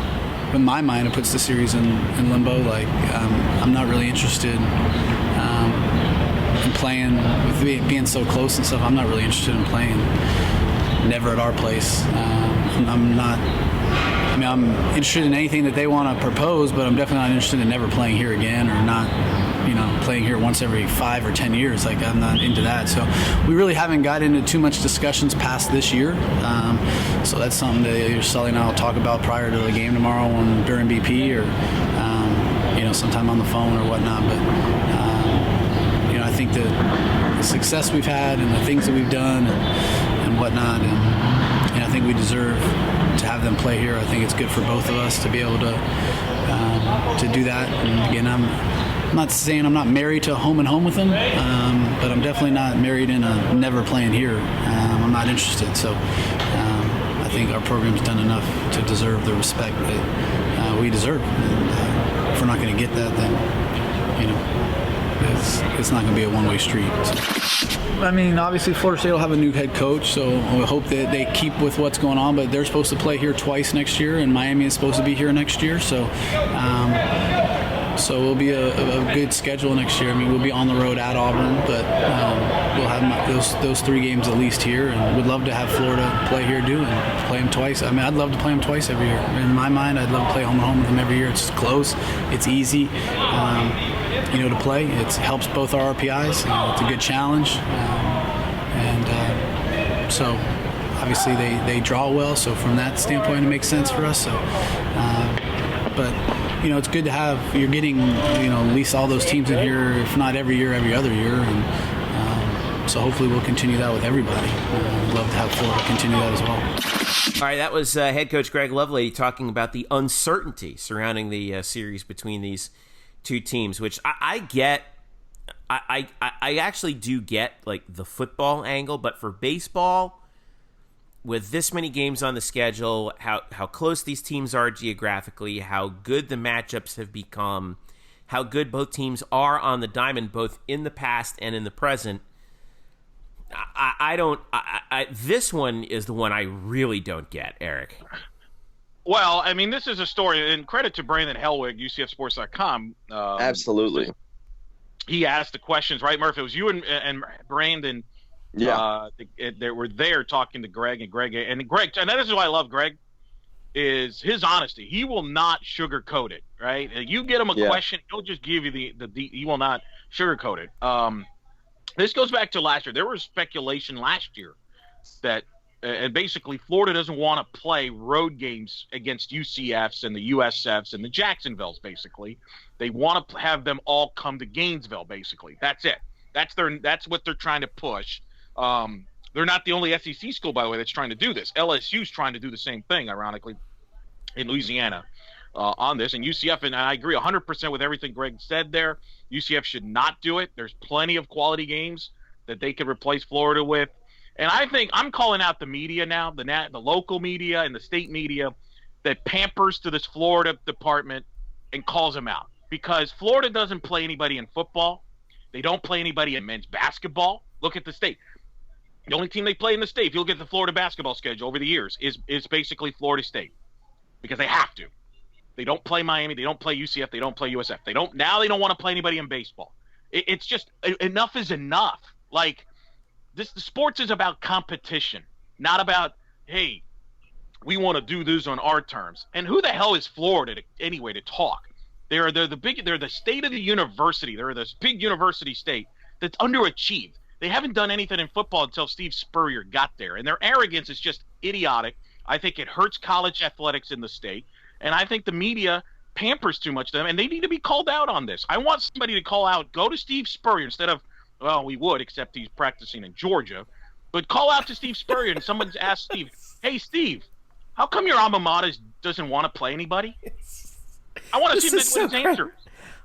in my mind, it puts the series in limbo. Like I'm not really interested in playing with being so close and stuff. I'm not really interested in playing. Never at our place. I'm not I mean, I'm interested in anything that they want to propose, but I'm definitely not interested in never playing here again or not, playing here once every 5 or 10 years. Like, I'm not into that. So we really haven't got into too much discussions past this year. So that's something that Sully and I will talk about prior to the game tomorrow during BP or, sometime on the phone or whatnot. But, I think the success we've had and the things that we've done and whatnot, and I think we deserve to have them play here. I think it's good for both of us to be able to do that. And again, I'm not saying I'm not married to a home and home with them, but I'm definitely not married in a never playing here. I'm not interested. So I think our program's done enough to deserve the respect that we deserve. And if we're not going to get that, then it's not going to be a one-way street. I mean, obviously Florida State will have a new head coach, so we hope that they keep with what's going on, but they're supposed to play here twice next year, and Miami is supposed to be here next year, so it'll be a good schedule next year. I mean, we'll be on the road at Auburn, but we'll have those 3 games at least here, and we'd love to have Florida play here too and play them twice. I mean, I'd love to play them twice every year. In my mind, I'd love to play home and home with them every year. It's close, it's easy. To play. It helps both our RPIs. It's a good challenge. So obviously they draw well, so from that standpoint it makes sense for us. So, but it's good to have, you're getting at least all those teams in here, if not every year, every other year, and so hopefully we'll continue that with everybody. I'd love to have Florida continue that as well. All right, that was head coach Greg Lovely talking about the uncertainty surrounding the series between these 2 teams, which I get. I actually do get, like, the football angle, but for baseball, with this many games on the schedule, how close these teams are geographically, how good the matchups have become, how good both teams are on the diamond, both in the past and in the present, this one is the one I really don't get, Eric. Well, I mean, this is a story, and credit to Brandon Helwig, UCFsports.com. Absolutely. He asked the questions, right, Murph? It was you and Brandon that were there talking to Greg, and Greg, and this is why I love Greg, is his honesty. He will not sugarcoat it, right? You get him a question, he'll just give you he will not sugarcoat it. This goes back to last year. There was speculation last year that and basically Florida doesn't want to play road games against UCFs and the USFs and the Jacksonvilles, basically. They want to have them all come to Gainesville, basically. That's it. That's what they're trying to push. They're not the only SEC school, by the way, that's trying to do this. LSU's trying to do the same thing, ironically, in Louisiana on this. And UCF, and I agree 100% with everything Greg said there, UCF should not do it. There's plenty of quality games that they could replace Florida with. And I think I'm calling out the media now, the local media and the state media, that pampers to this Florida department and calls them out. Because Florida doesn't play anybody in football. They don't play anybody in men's basketball. Look at the state. The only team they play in the state, if you look at the Florida basketball schedule over the years, is basically Florida State. Because they have to. They don't play Miami. They don't play UCF. They don't play USF. They don't want to play anybody in baseball. It's just enough is enough. Like, the sports is about competition, not about, hey, we want to do this on our terms. And who the hell is Florida to talk? They're the state of the university. They're this big university state that's underachieved. They haven't done anything in football until Steve Spurrier got there, and their arrogance is just idiotic. I think it hurts college athletics in the state, and I think the media pampers too much to them, and they need to be called out on this. I want somebody to call out, go to Steve Spurrier instead of, well, we would, except he's practicing in Georgia. But call out to Steve Spurrier and someone's asked Steve, hey, Steve, how come your alma mater doesn't want to play anybody? I want to see his answer.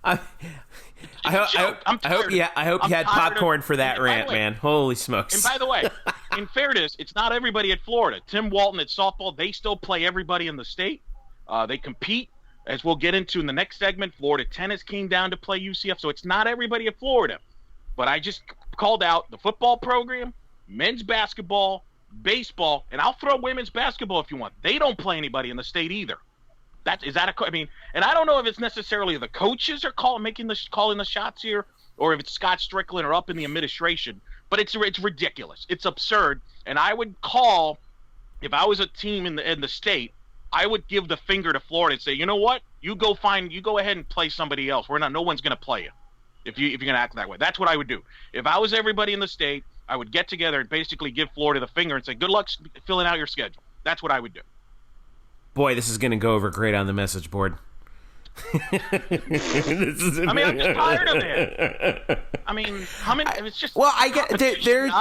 I hope you had popcorn for that rant, man. Holy smokes. And by the way, in fairness, it's not everybody at Florida. Tim Walton at softball, they still play everybody in the state. They compete, as we'll get into in the next segment. Florida tennis came down to play UCF, so it's not everybody at Florida. But I just called out the football program, men's basketball, baseball, and I'll throw women's basketball if you want. They don't play anybody in the state either. And I don't know if it's necessarily the coaches are calling the shots here, or if it's Scott Strickland or up in the administration. But it's ridiculous. It's absurd. And I would call, if I was a team in the state, I would give the finger to Florida and say, you know what? You go ahead and play somebody else. No one's going to play you if you're going to act that way. That's what I would do. If I was everybody in the state, I would get together and basically give Florida the finger and say, good luck filling out your schedule. That's what I would do. Boy, this is going to go over great on the message board. I'm just tired of it. It's just. Well, I get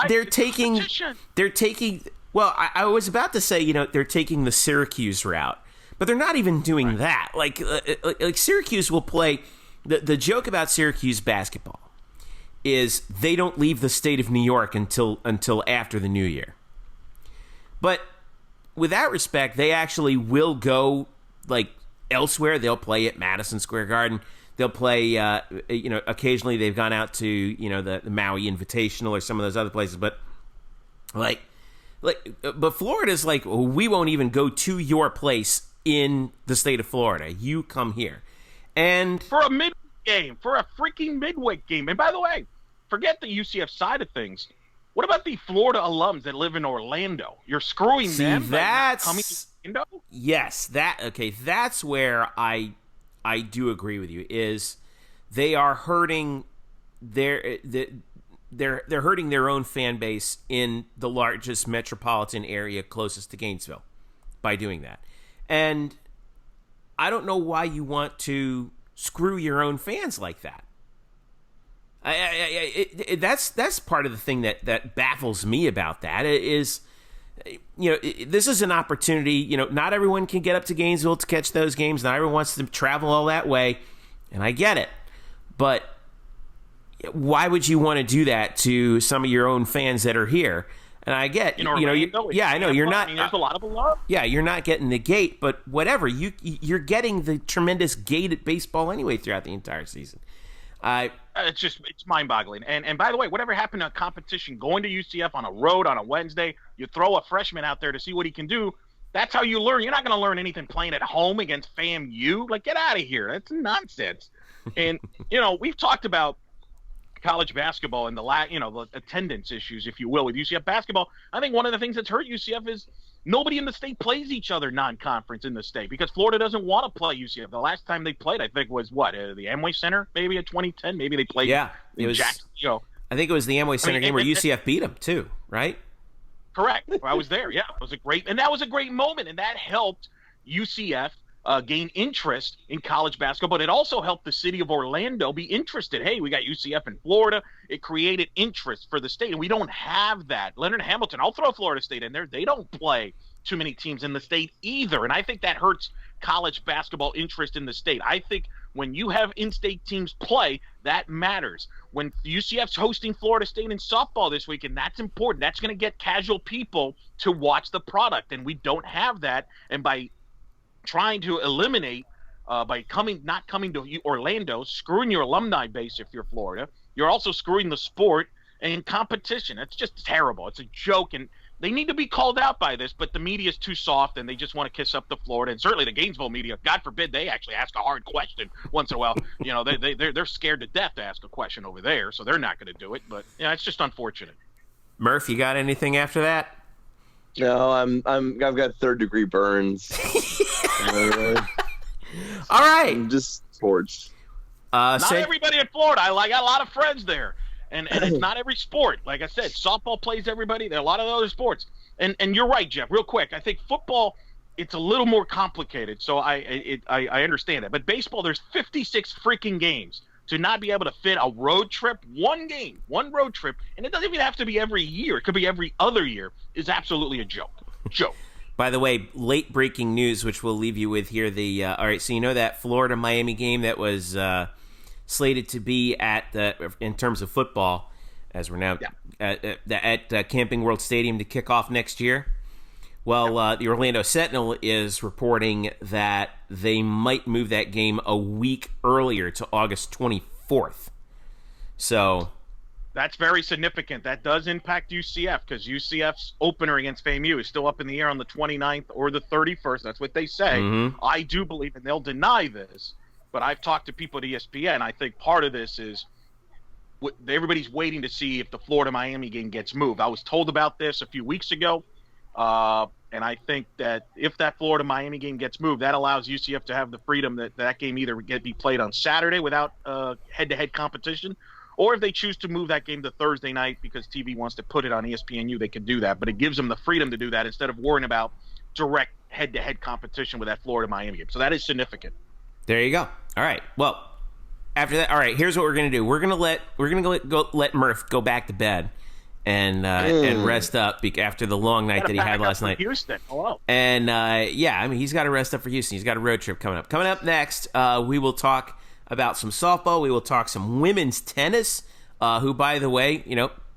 they're taking. Well, I was about to say, they're taking the Syracuse route, but they're not even doing that. Like Syracuse will play. The joke about Syracuse basketball is they don't leave the state of New York until after the new year. But with that respect, they actually will go elsewhere. They'll play at Madison Square Garden. They'll play, occasionally they've gone out to, the Maui Invitational or some of those other places. But but Florida's we won't even go to your place in the state of Florida. You come here. And for a midweek game, for a freaking midweek game. And by the way, forget the UCF side of things. What about the Florida alums that live in Orlando? You're screwing them. That's coming to Orlando? Yes, that's where I do agree with you. Is they are hurting they're hurting their own fan base in the largest metropolitan area closest to Gainesville by doing that. And I don't know why you want to screw your own fans like that. That's part of the thing that baffles me about that is, this is an opportunity. Not everyone can get up to Gainesville to catch those games. Not everyone wants to travel all that way, and I get it. But why would you want to do that to some of your own fans that are here? And I get, I know you're not. There's a lot of love. Yeah, you're not getting the gate, but whatever. You're getting the tremendous gate at baseball anyway throughout the entire season. It's mind-boggling. And by the way, whatever happened to competition, going to UCF on a road on a Wednesday, you throw a freshman out there to see what he can do. That's how you learn. You're not going to learn anything playing at home against FAMU. Get out of here. That's nonsense. And we've talked about college basketball and the attendance issues, if you will, with UCF basketball. I think one of the things that's hurt UCF is nobody in the state plays each other non-conference in the state because Florida doesn't want to play UCF. The last time they played, I think, was the Amway Center, maybe in 2010. Maybe they played. Yeah, it was. I think it was the Amway Center game where UCF beat them too, right? Correct. I was there. Yeah, that was a great moment, and that helped UCF gain interest in college basketball. But it also helped the city of Orlando be interested. Hey, we got UCF in Florida. It created interest for the state, and we don't have that. Leonard Hamilton, I'll throw Florida State in there. They don't play too many teams in the state either, and I think that hurts college basketball interest in the state. I think when you have in-state teams play, that matters. When UCF's hosting Florida State in softball this weekend, that's important. That's going to get casual people to watch the product, and we don't have that. And by trying to eliminate by not coming to Orlando, screwing your alumni base if you're Florida, you're also screwing the sport and competition. It's just terrible. It's a joke, and they need to be called out by this, but the media is too soft, and they just want to kiss up to Florida, and certainly the Gainesville media. God forbid they actually ask a hard question once in a while. They're scared to death to ask a question over there, so they're not going to do it. But it's just unfortunate. Murph, you got anything after that? No, I've got third-degree burns. All right. I'm just sports. Not everybody in Florida. I got a lot of friends there. And it's not every sport. Like I said, softball plays everybody. There are a lot of other sports. And you're right, Jeff, real quick. I think football, it's a little more complicated. So I understand that. But baseball, there's 56 freaking games. To not be able to fit a road trip, one road trip, and it doesn't even have to be every year. It could be every other year, is absolutely a joke. By the way, late breaking news, which we'll leave you with here. All right, so that Florida-Miami game that was slated to be in terms of football, as we're now at Camping World Stadium to kick off next year. Well, the Orlando Sentinel is reporting that they might move that game a week earlier to August 24th. So that's very significant. That does impact UCF because UCF's opener against FAMU is still up in the air on the 29th or the 31st. That's what they say. Mm-hmm. I do believe, and they'll deny this, but I've talked to people at ESPN. I think part of this is everybody's waiting to see if the Florida-Miami game gets moved. I was told about this a few weeks ago. And I think that if that Florida-Miami game gets moved, that allows UCF to have the freedom that game either be played on Saturday without head-to-head competition, or if they choose to move that game to Thursday night because TV wants to put it on ESPNU, they can do that. But it gives them the freedom to do that instead of worrying about direct head-to-head competition with that Florida-Miami game. So that is significant. There you go. All right. Well, after that, all right, here's what we're going to do. We're going to let Murph go back to bed and rest up after the long night that he had last night. Houston. Hello. And he's got to rest up for Houston. He's got a road trip coming up. Coming up next, we will talk about some softball. We will talk some women's tennis, who, by the way,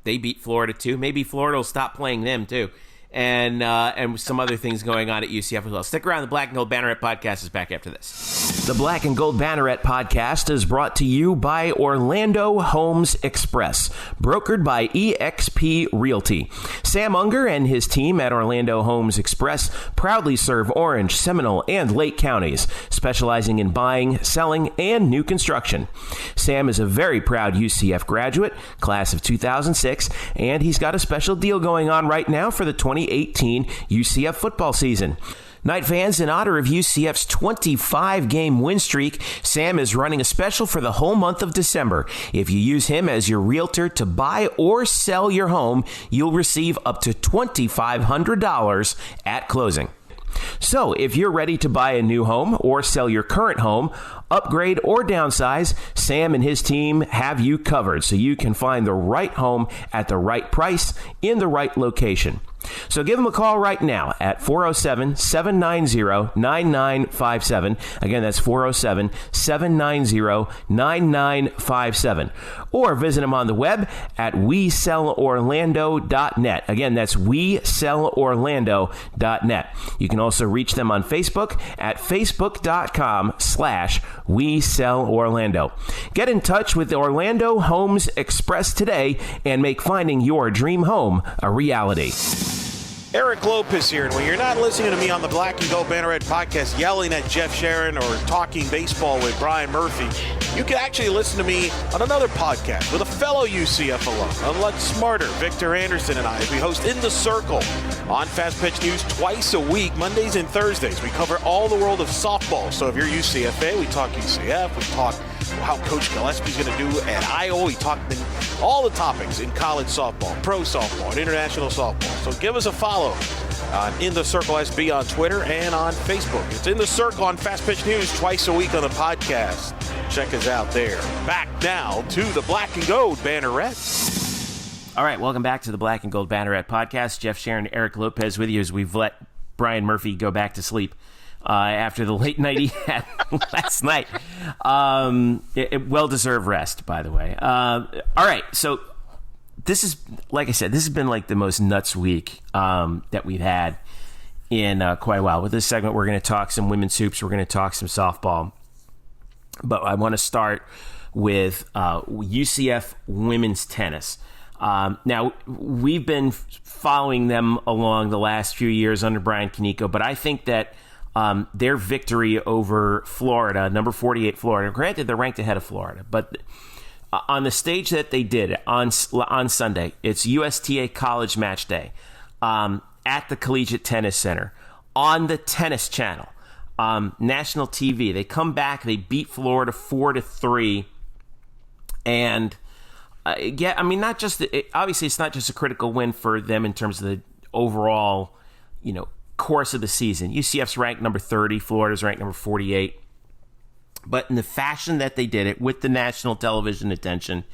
they beat Florida too. Maybe Florida will stop playing them too. And some other things going on at UCF as well. Stick around. The Black and Gold Banneret Podcast is back after this. The Black and Gold Banneret Podcast is brought to you by Orlando Homes Express, brokered by eXp Realty. Sam Unger and his team at Orlando Homes Express proudly serve Orange, Seminole, and Lake counties, specializing in buying, selling, and new construction. Sam is a very proud UCF graduate, class of 2006, and he's got a special deal going on right now for the 2018 UCF football season. Night fans, in honor of UCF's 25-game win streak, Sam is running a special for the whole month of December. If you use him as your realtor to buy or sell your home, you'll receive up to $2,500 at closing. So, if you're ready to buy a new home or sell your current home, upgrade or downsize, Sam and his team have you covered so you can find the right home at the right price in the right location. So give them a call right now at 407-790-9957. Again, that's 407-790-9957. Or visit them on the web at WeSellOrlando.net. Again, that's WeSellOrlando.net. You can also reach them on Facebook at Facebook.com/WeSellOrlando. Get in touch with Orlando Homes Express today and make finding your dream home a reality. Eric Lopez here, and when you're not listening to me on the Black and Gold Banneret Podcast yelling at Jeff Sharon or talking baseball with Brian Murphy, you can actually listen to me on another podcast with a fellow UCF alum, a lot smarter, Victor Anderson and I, as we host In the Circle on Fast Pitch News twice a week, Mondays and Thursdays. We cover all the world of softball, so if you're UCFA, we talk UCF, we talk how Coach Gillespie's going to do at Iowa. We talk all the topics in college softball, pro softball, and international softball. So give us a follow on In the Circle SB on Twitter and on Facebook. It's In the Circle on Fast Pitch News twice a week on the podcast. Check us out there. Back now to the Black and Gold Banneret. All right, welcome back to the Black and Gold Banneret Podcast. Jeff Sharon, Eric Lopez with you as we've let Brian Murphy go back to sleep after the late night he had last night. Well-deserved rest, by the way. All right, so this is, like I said, this has been like the most nuts week that we've had in quite a while. With this segment, we're going to talk some women's hoops. We're going to talk some softball. But I want to start with UCF women's tennis. Now, we've been following them along the last few years under Brian Kaneko, but I think that their victory over Florida, number 48 Florida, granted they're ranked ahead of Florida, but on the stage that they did on Sunday, it's USTA College MatchDay at the Collegiate Tennis Center on the Tennis Channel, national TV. They come back, they beat Florida 4-3, and not just obviously it's not just a critical win for them in terms of the overall, course of the season. UCF's ranked number 30, Florida's ranked number 48. But in the fashion that they did it, with the national television attention,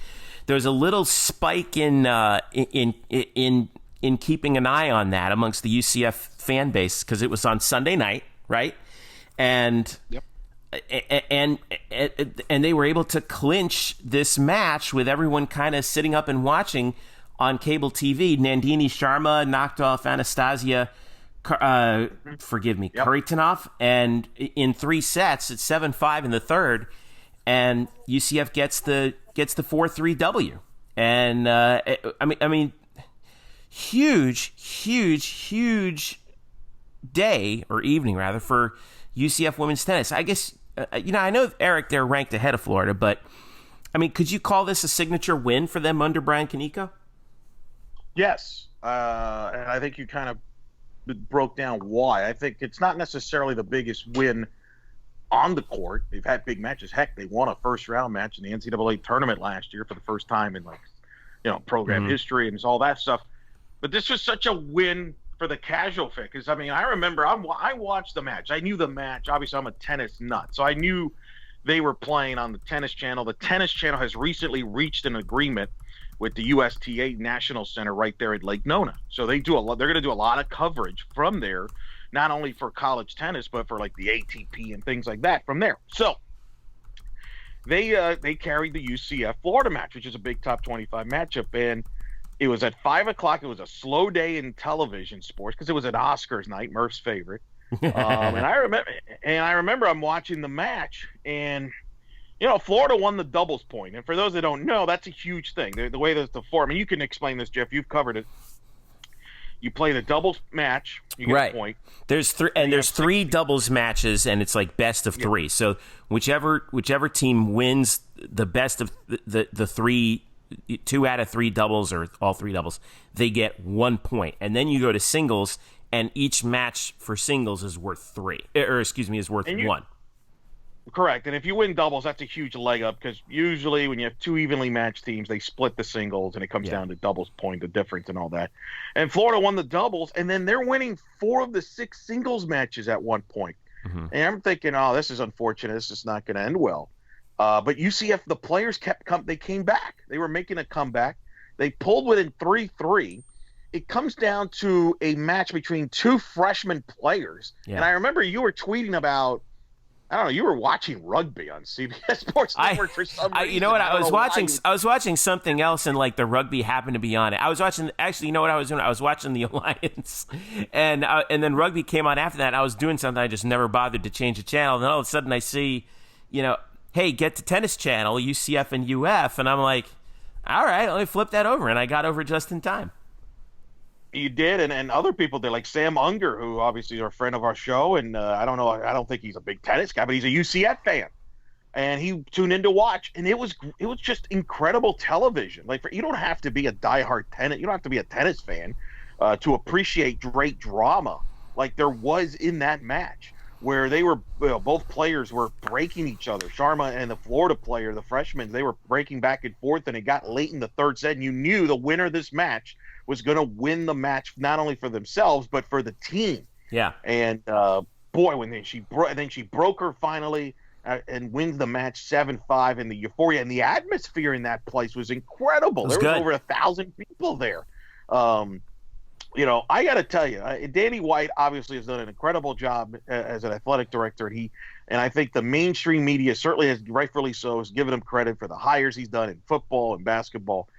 there was a little spike in keeping an eye on that amongst the UCF fan base because it was on Sunday night, right? And yep. and they were able to clinch this match with everyone kind of sitting up and watching on cable TV. Nandini Sharma knocked off Anastasia Kharitonov, and in 3 sets, it's 7-5 in the third, and UCF gets the 4-3 W. And huge day or evening rather for UCF women's tennis. I guess I know, Eric, they're ranked ahead of Florida, but could you call this a signature win for them under Brian Kaneko? Yes, and I think you kind of broke down why. I think it's not necessarily the biggest win on the court. They've had big matches. Heck, they won a first-round match in the NCAA tournament last year for the first time in program history and all that stuff. But this was such a win for the casual fan, because I remember I watched the match. I knew the match. Obviously, I'm a tennis nut, so I knew they were playing on the Tennis Channel. The Tennis Channel has recently reached an agreement with the USTA National Center right there at Lake Nona. So they're going to do a lot of coverage from there, not only for college tennis, but for like the ATP and things like that from there. So they carried the UCF Florida match, which is a big top 25 matchup, and it was at 5 o'clock. It was a slow day in television sports because it was an Oscars night, Murph's favorite. And I remember I'm watching the match, and Florida won the doubles point. And for those that don't know, that's a huge thing. The way that the form, and you can explain this, Jeff. You've covered it. You play the doubles match, you get a point. There's three doubles matches, and it's like best of three. So whichever team wins the best of the three, 2 out of 3 doubles or all 3 doubles, they get 1 point. And then you go to singles, and each match for singles is worth 3. Is worth 1. Correct. And if you win doubles, that's a huge leg up, because usually when you have 2 evenly matched teams, they split the singles, and it comes down to doubles point, the difference and all that. And Florida won the doubles, and then they're winning 4 of the 6 singles matches at one point. And I'm thinking, oh, this is unfortunate. This is not going to end well. But UCF, the players they came back. They were making a comeback. They pulled within 3-3. It comes down to a match between 2 freshman players. Yeah. And I remember you were tweeting about, I don't know, you were watching rugby on CBS Sports Network for some reason. You know what? I was watching something else, and like the rugby happened to be on it. I was watching. Actually, you know what I was doing? I was watching the Alliance, and then rugby came on after that. I was doing something. I just never bothered to change the channel. And then all of a sudden, I see, hey, get to Tennis Channel, UCF and UF, and I'm like, all right, let me flip that over, and I got over just in time. You did, and other people did, like Sam Unger, who obviously is a friend of our show, and I don't think he's a big tennis guy, but he's a UCF fan, and he tuned in to watch, and it was just incredible television. Like, you don't have to be a diehard tennis, you don't have to be a tennis fan to appreciate great drama like there was in that match, where they were both players were breaking each other. Sharma and the Florida player, the freshman, they were breaking back and forth, and it got late in the third set, and you knew the winner of this match was going to win the match, not only for themselves but for the team. Yeah. And boy, she broke her finally and wins the match 7-5, and the euphoria and the atmosphere in that place was incredible. There was over 1,000 people there. I got to tell you, Danny White obviously has done an incredible job as an athletic director, and I think the mainstream media certainly has, rightfully so, has given him credit for the hires he's done in football and basketball.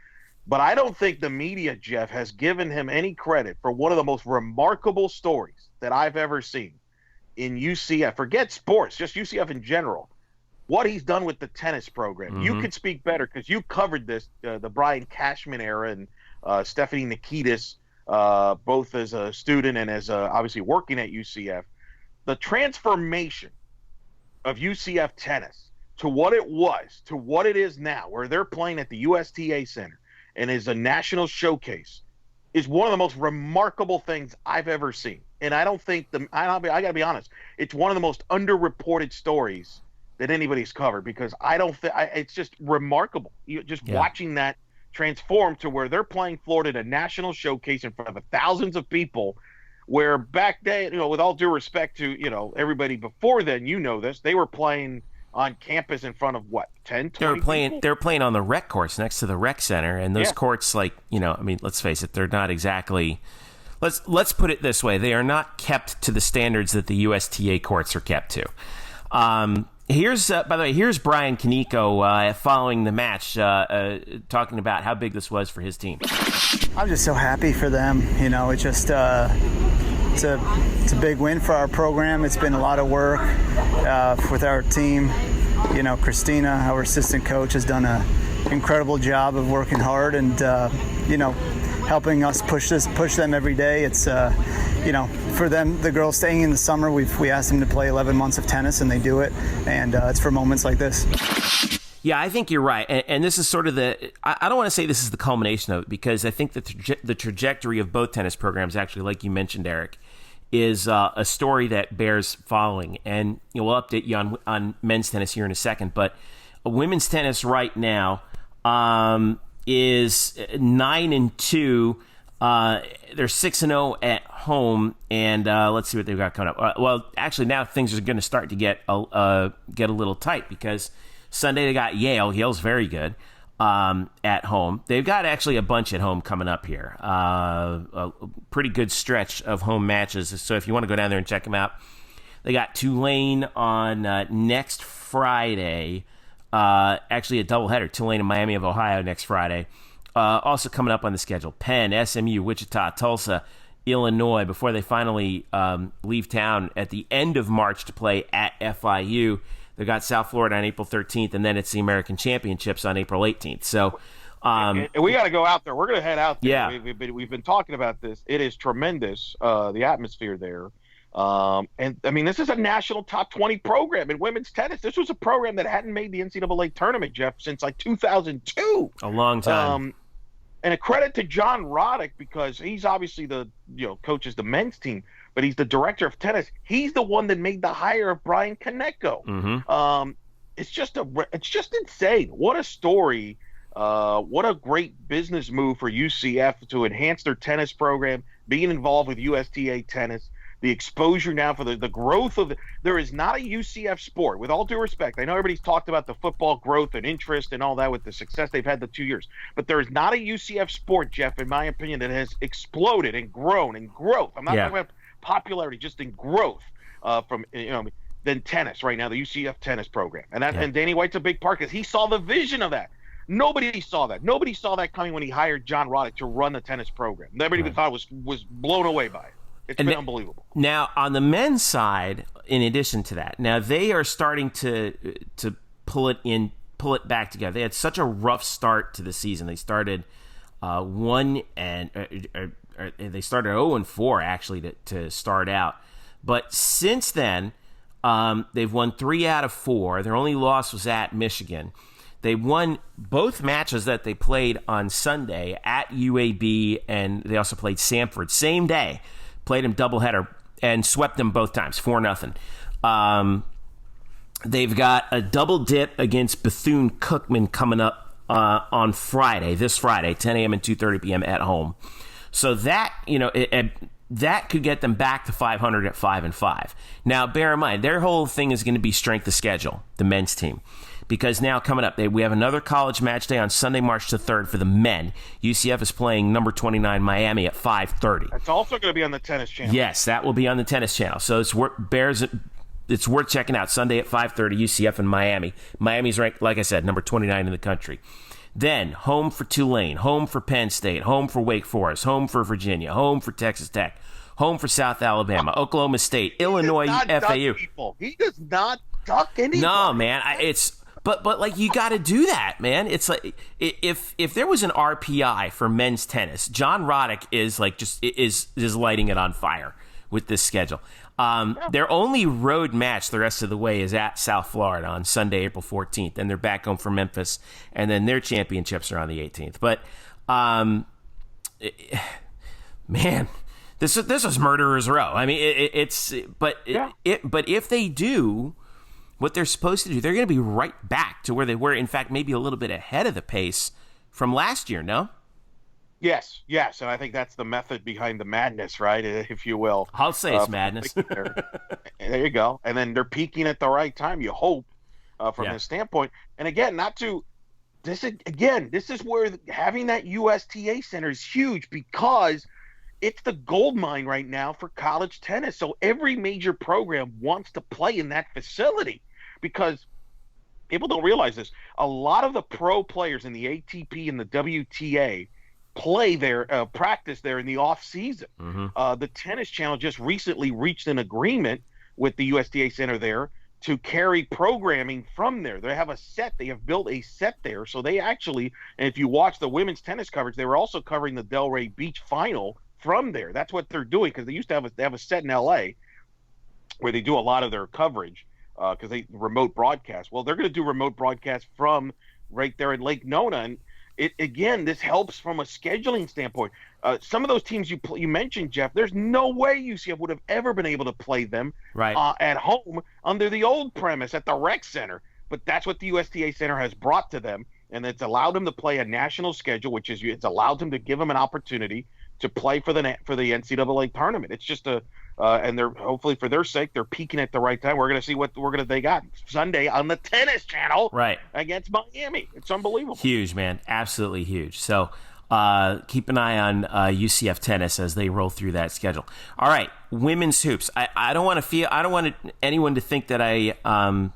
But I don't think the media, Jeff, has given him any credit for one of the most remarkable stories that I've ever seen in UCF. Forget sports, just UCF in general. What he's done with the tennis program. You could speak better because you covered this, the Brian Cashman era, and Stephanie Nikitas, both as a student and as obviously working at UCF. The transformation of UCF tennis to what it was, to what it is now, where they're playing at the USTA Center and is a national showcase, is one of the most remarkable things I've ever seen. And I don't think I got to be honest, it's one of the most underreported stories that anybody's covered, because I don't think it's just remarkable. Watching that transform to where they're playing Florida in a national showcase in front of thousands of people, where back then, with all due respect to, everybody before then, this, they were playing on campus in front of 10, 20 They were playing on the rec course next to the rec center, and those courts, let's face it, they're not exactly. Let's put it this way: they are not kept to the standards that the USTA courts are kept to. Here's by the way, here's Brian Kaneko following the match, talking about how big this was for his team. I'm just so happy for them. It's just it's a big win for our program. It's been a lot of work with our team. Christina, our assistant coach, has done an incredible job of working hard and helping us push them every day. It's for them, the girls staying in the summer, we asked them to play 11 months of tennis, and they do it, and it's for moments like this. Yeah, I think you're right. And this is sort of I don't want to say this is the culmination of it, because I think the trajectory of both tennis programs, actually, like you mentioned, Eric, is a story that bears following. And we'll update you on men's tennis here in a second. But women's tennis right now is 9-2. They're 6-0 at home, and let's see what they've got coming up. Well, actually, now things are going to start to get a little tight, because Sunday they got Yale. Yale's very good at home. They've got actually a bunch at home coming up here. A pretty good stretch of home matches. So if you want to go down there and check them out, they got Tulane on next Friday. Actually, a doubleheader. Tulane and Miami of Ohio next Friday. Also coming up on the schedule, Penn, SMU, Wichita, Tulsa, Illinois, before they finally leave town at the end of March to play at FIU. They've got South Florida on April 13th, and then it's the American Championships on April 18th. So and we got to go out there. We're going to head out there. Yeah. We've been talking about this. It is tremendous, the atmosphere there. And, I mean, this is a national top 20 program in women's tennis. This was a program that hadn't made the NCAA tournament, Jeff, since like 2002. A long time. And a credit to John Roddick, because he's obviously coaches the men's team, but he's the director of tennis. He's the one that made the hire of Brian Konecko. Mm-hmm. It's just insane. What a story. What a great business move for UCF to enhance their tennis program, being involved with USTA tennis. The exposure now for the growth of there is not a UCF sport, with all due respect. I know everybody's talked about the football growth and interest and all that with the success they've had the 2 years, but there is not a UCF sport, Jeff, in my opinion, that has exploded and grown in growth. I'm not talking about popularity, just in growth than tennis right now, the UCF tennis program. And Danny White's a big part, because he saw the vision of that. Nobody saw that. Nobody saw that coming when he hired John Roddick to run the tennis program. Everybody thought was blown away by it. It's been unbelievable. Now, on the men's side, in addition to that, now they are starting to pull it back together. They had such a rough start to the season. They started they started 0-4 actually to start out. But since then, they've won 3 out of 4. Their only loss was at Michigan. They won both matches that they played on Sunday at UAB, and they also played Samford same day. Played them doubleheader and swept them both times, 4-0. They've got a double dip against Bethune-Cookman coming up on this Friday, 10 a.m. and 2:30 p.m. at home. So that that could get them back to 500 at 5-5. Now, bear in mind, their whole thing is going to be strength of schedule, the men's team. Because now coming up, we have another college match day on Sunday, March the 3rd for the men. UCF is playing number 29 Miami at 5:30. That's also going to be on the tennis channel. Yes, that will be on the tennis channel. So it's worth checking out. Sunday at 5:30, UCF and Miami. Miami's ranked, like I said, number 29 in the country. Then home for Tulane, home for Penn State, home for Wake Forest, home for Virginia, home for Texas Tech, home for South Alabama, Oklahoma State, Illinois, FAU. He does not duck anybody. No, man, But like, you got to do that, man. It's like if there was an RPI for men's tennis, John Roddick is like is lighting it on fire with this schedule. Their only road match the rest of the way is at South Florida on Sunday, April 14th, and they're back home for Memphis, and then their championships are on the 18th. But man, this was murderer's row. I mean, but if they do what they're supposed to do, they're going to be right back to where they were. In fact, maybe a little bit ahead of the pace from last year, no? Yes. And I think that's the method behind the madness, right, if you will. I'll say it's madness. There you go. And then they're peaking at the right time, you hope, from this standpoint. And again, this is where having that USTA center is huge, because it's the gold mine right now for college tennis. So every major program wants to play in that facility, because people don't realize this. A lot of the pro players in the ATP and the WTA play there, practice there in the off season. Mm-hmm. The Tennis Channel just recently reached an agreement with the USTA Center there to carry programming from there. They have built a set there. So they actually, and if you watch the women's tennis coverage, they were also covering the Delray Beach final from there. That's what they're doing, because they have a set in LA where they do a lot of their coverage. because they remote broadcast. Well, they're going to do remote broadcast from right there in Lake Nona, and this helps from a scheduling standpoint. Some of those teams you mentioned, Jeff, there's no way UCF would have ever been able to play them at home under the old premise at the rec center. But that's what the USTA Center has brought to them, and it's allowed them to play a national schedule, which is it's allowed them to give them an opportunity to play for the NCAA tournament. It's just and they're hopefully for their sake they're peaking at the right time. We're going to see what they got Sunday on the Tennis Channel against Miami. It's unbelievable. Huge, man, absolutely huge. So keep an eye on UCF tennis as they roll through that schedule. All right, women's hoops. I don't want anyone to think that I.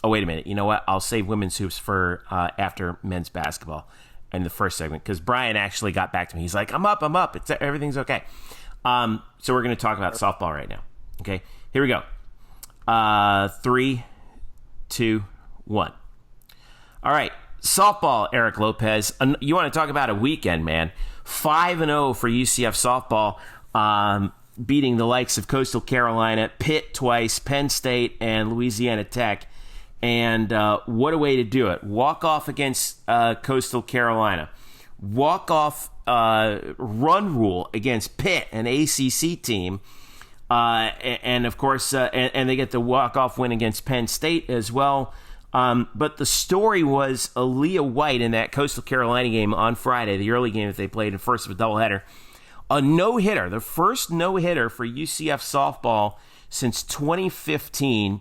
Oh, wait a minute. You know what? I'll save women's hoops for after men's basketball in the first segment because Brian actually got back to me. He's like, I'm up. Everything's okay. So we're going to talk about softball right now. Okay, here we go. 3, 2, 1. All right, softball, Eric Lopez. You want to talk about a weekend, man. 5-0 for UCF softball, beating the likes of Coastal Carolina, Pitt twice, Penn State, and Louisiana Tech. And what a way to do it. Walk off against Coastal Carolina. Walk off run rule against Pitt, an ACC team. And of course, and they get the walk-off win against Penn State as well. But the story was Aaliyah White in that Coastal Carolina game on Friday, the early game that they played in first of a doubleheader. A no-hitter, the first no-hitter for UCF softball since 2015.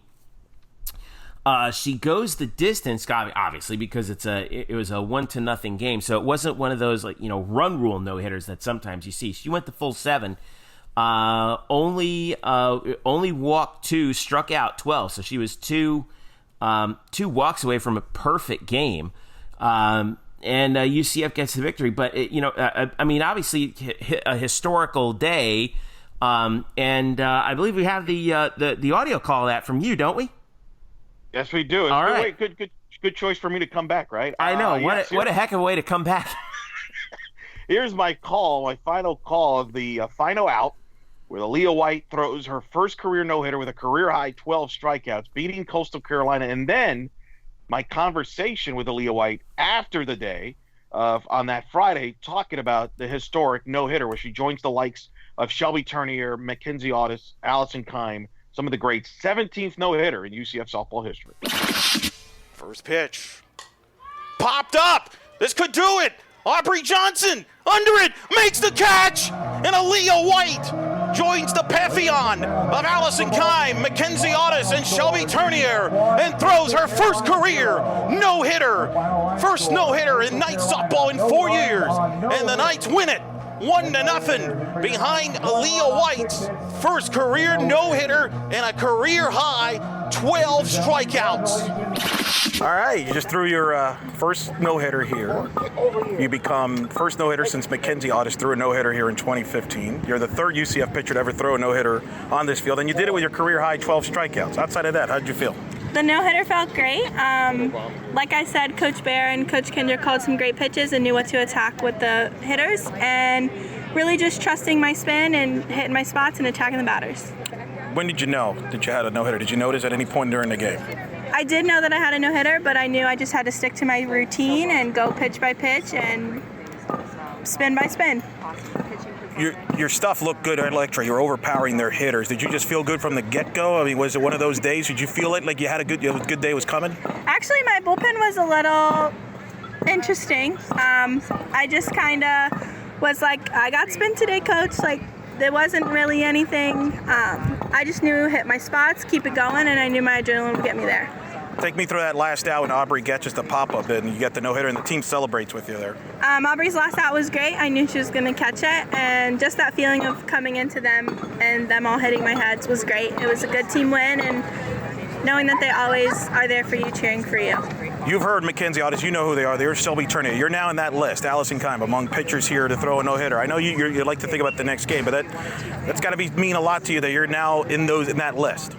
She goes the distance, obviously, because it was a 1-0 game, so it wasn't one of those run rule no hitters that sometimes you see. She went the full 7, only walked 2, struck out 12, so she was two walks away from a perfect game, and UCF gets the victory. But obviously a historical day, and I believe we have the audio call of that from you, don't we? Yes, we do. All right. Good choice for me to come back, right? I know. What a heck of a way to come back. Here's my final call of the final out, where Aaliyah White throws her first career no-hitter with a career-high 12 strikeouts, beating Coastal Carolina. And then my conversation with Aaliyah White after the day on that Friday, talking about the historic no-hitter, where she joins the likes of Shelby Turnier, Mackenzie Otis, Allison Kime, some of the greats. 17th no-hitter in UCF softball history. First pitch. Popped up. This could do it. Aubrey Johnson under it. Makes the catch. And Aaliyah White joins the pantheon of Allison Kime, Mackenzie Otis, and Shelby Turnier and throws her first career no-hitter. First no-hitter in Knights softball in 4 years. And the Knights win it 1-0 behind Aaliyah White's first career no-hitter and a career-high 12 strikeouts. All right, you just threw your first no-hitter here. You become first no-hitter since Mackenzie Otis threw a no-hitter here in 2015. You're the third UCF pitcher to ever throw a no-hitter on this field, and you did it with your career-high 12 strikeouts. Outside of that, how did you feel? The no-hitter felt great. Like I said, Coach Bear and Coach Kinder called some great pitches and knew what to attack with the hitters, and really just trusting my spin and hitting my spots and attacking the batters. When did you know that you had a no-hitter? Did you notice at any point during the game? I did know that I had a no-hitter, but I knew I just had to stick to my routine and go pitch by pitch and spin by spin. Your stuff looked good at Electra. You were overpowering their hitters. Did you just feel good from the get-go? I mean, was it one of those days? Did you feel it like you had a good day was coming? Actually, my bullpen was a little interesting. I just kind of was like, I got spin today, coach. Like, there wasn't really anything. I just knew hit my spots, keep it going, and I knew my adrenaline would get me there. Take me through that last out when Aubrey gets just a pop-up and you get the no-hitter and the team celebrates with you there. Aubrey's last out was great. I knew she was going to catch it, and just that feeling of coming into them and them all hitting my heads was great. It was a good team win, and knowing that they always are there for you, cheering for you. You've heard Mackenzie Otis. You know who they are. They're Shelby Turnier. You're now in that list, Allison Kime, among pitchers here to throw a no-hitter. I know you like to think about the next game, but that's got to mean a lot to you that you're now in that list.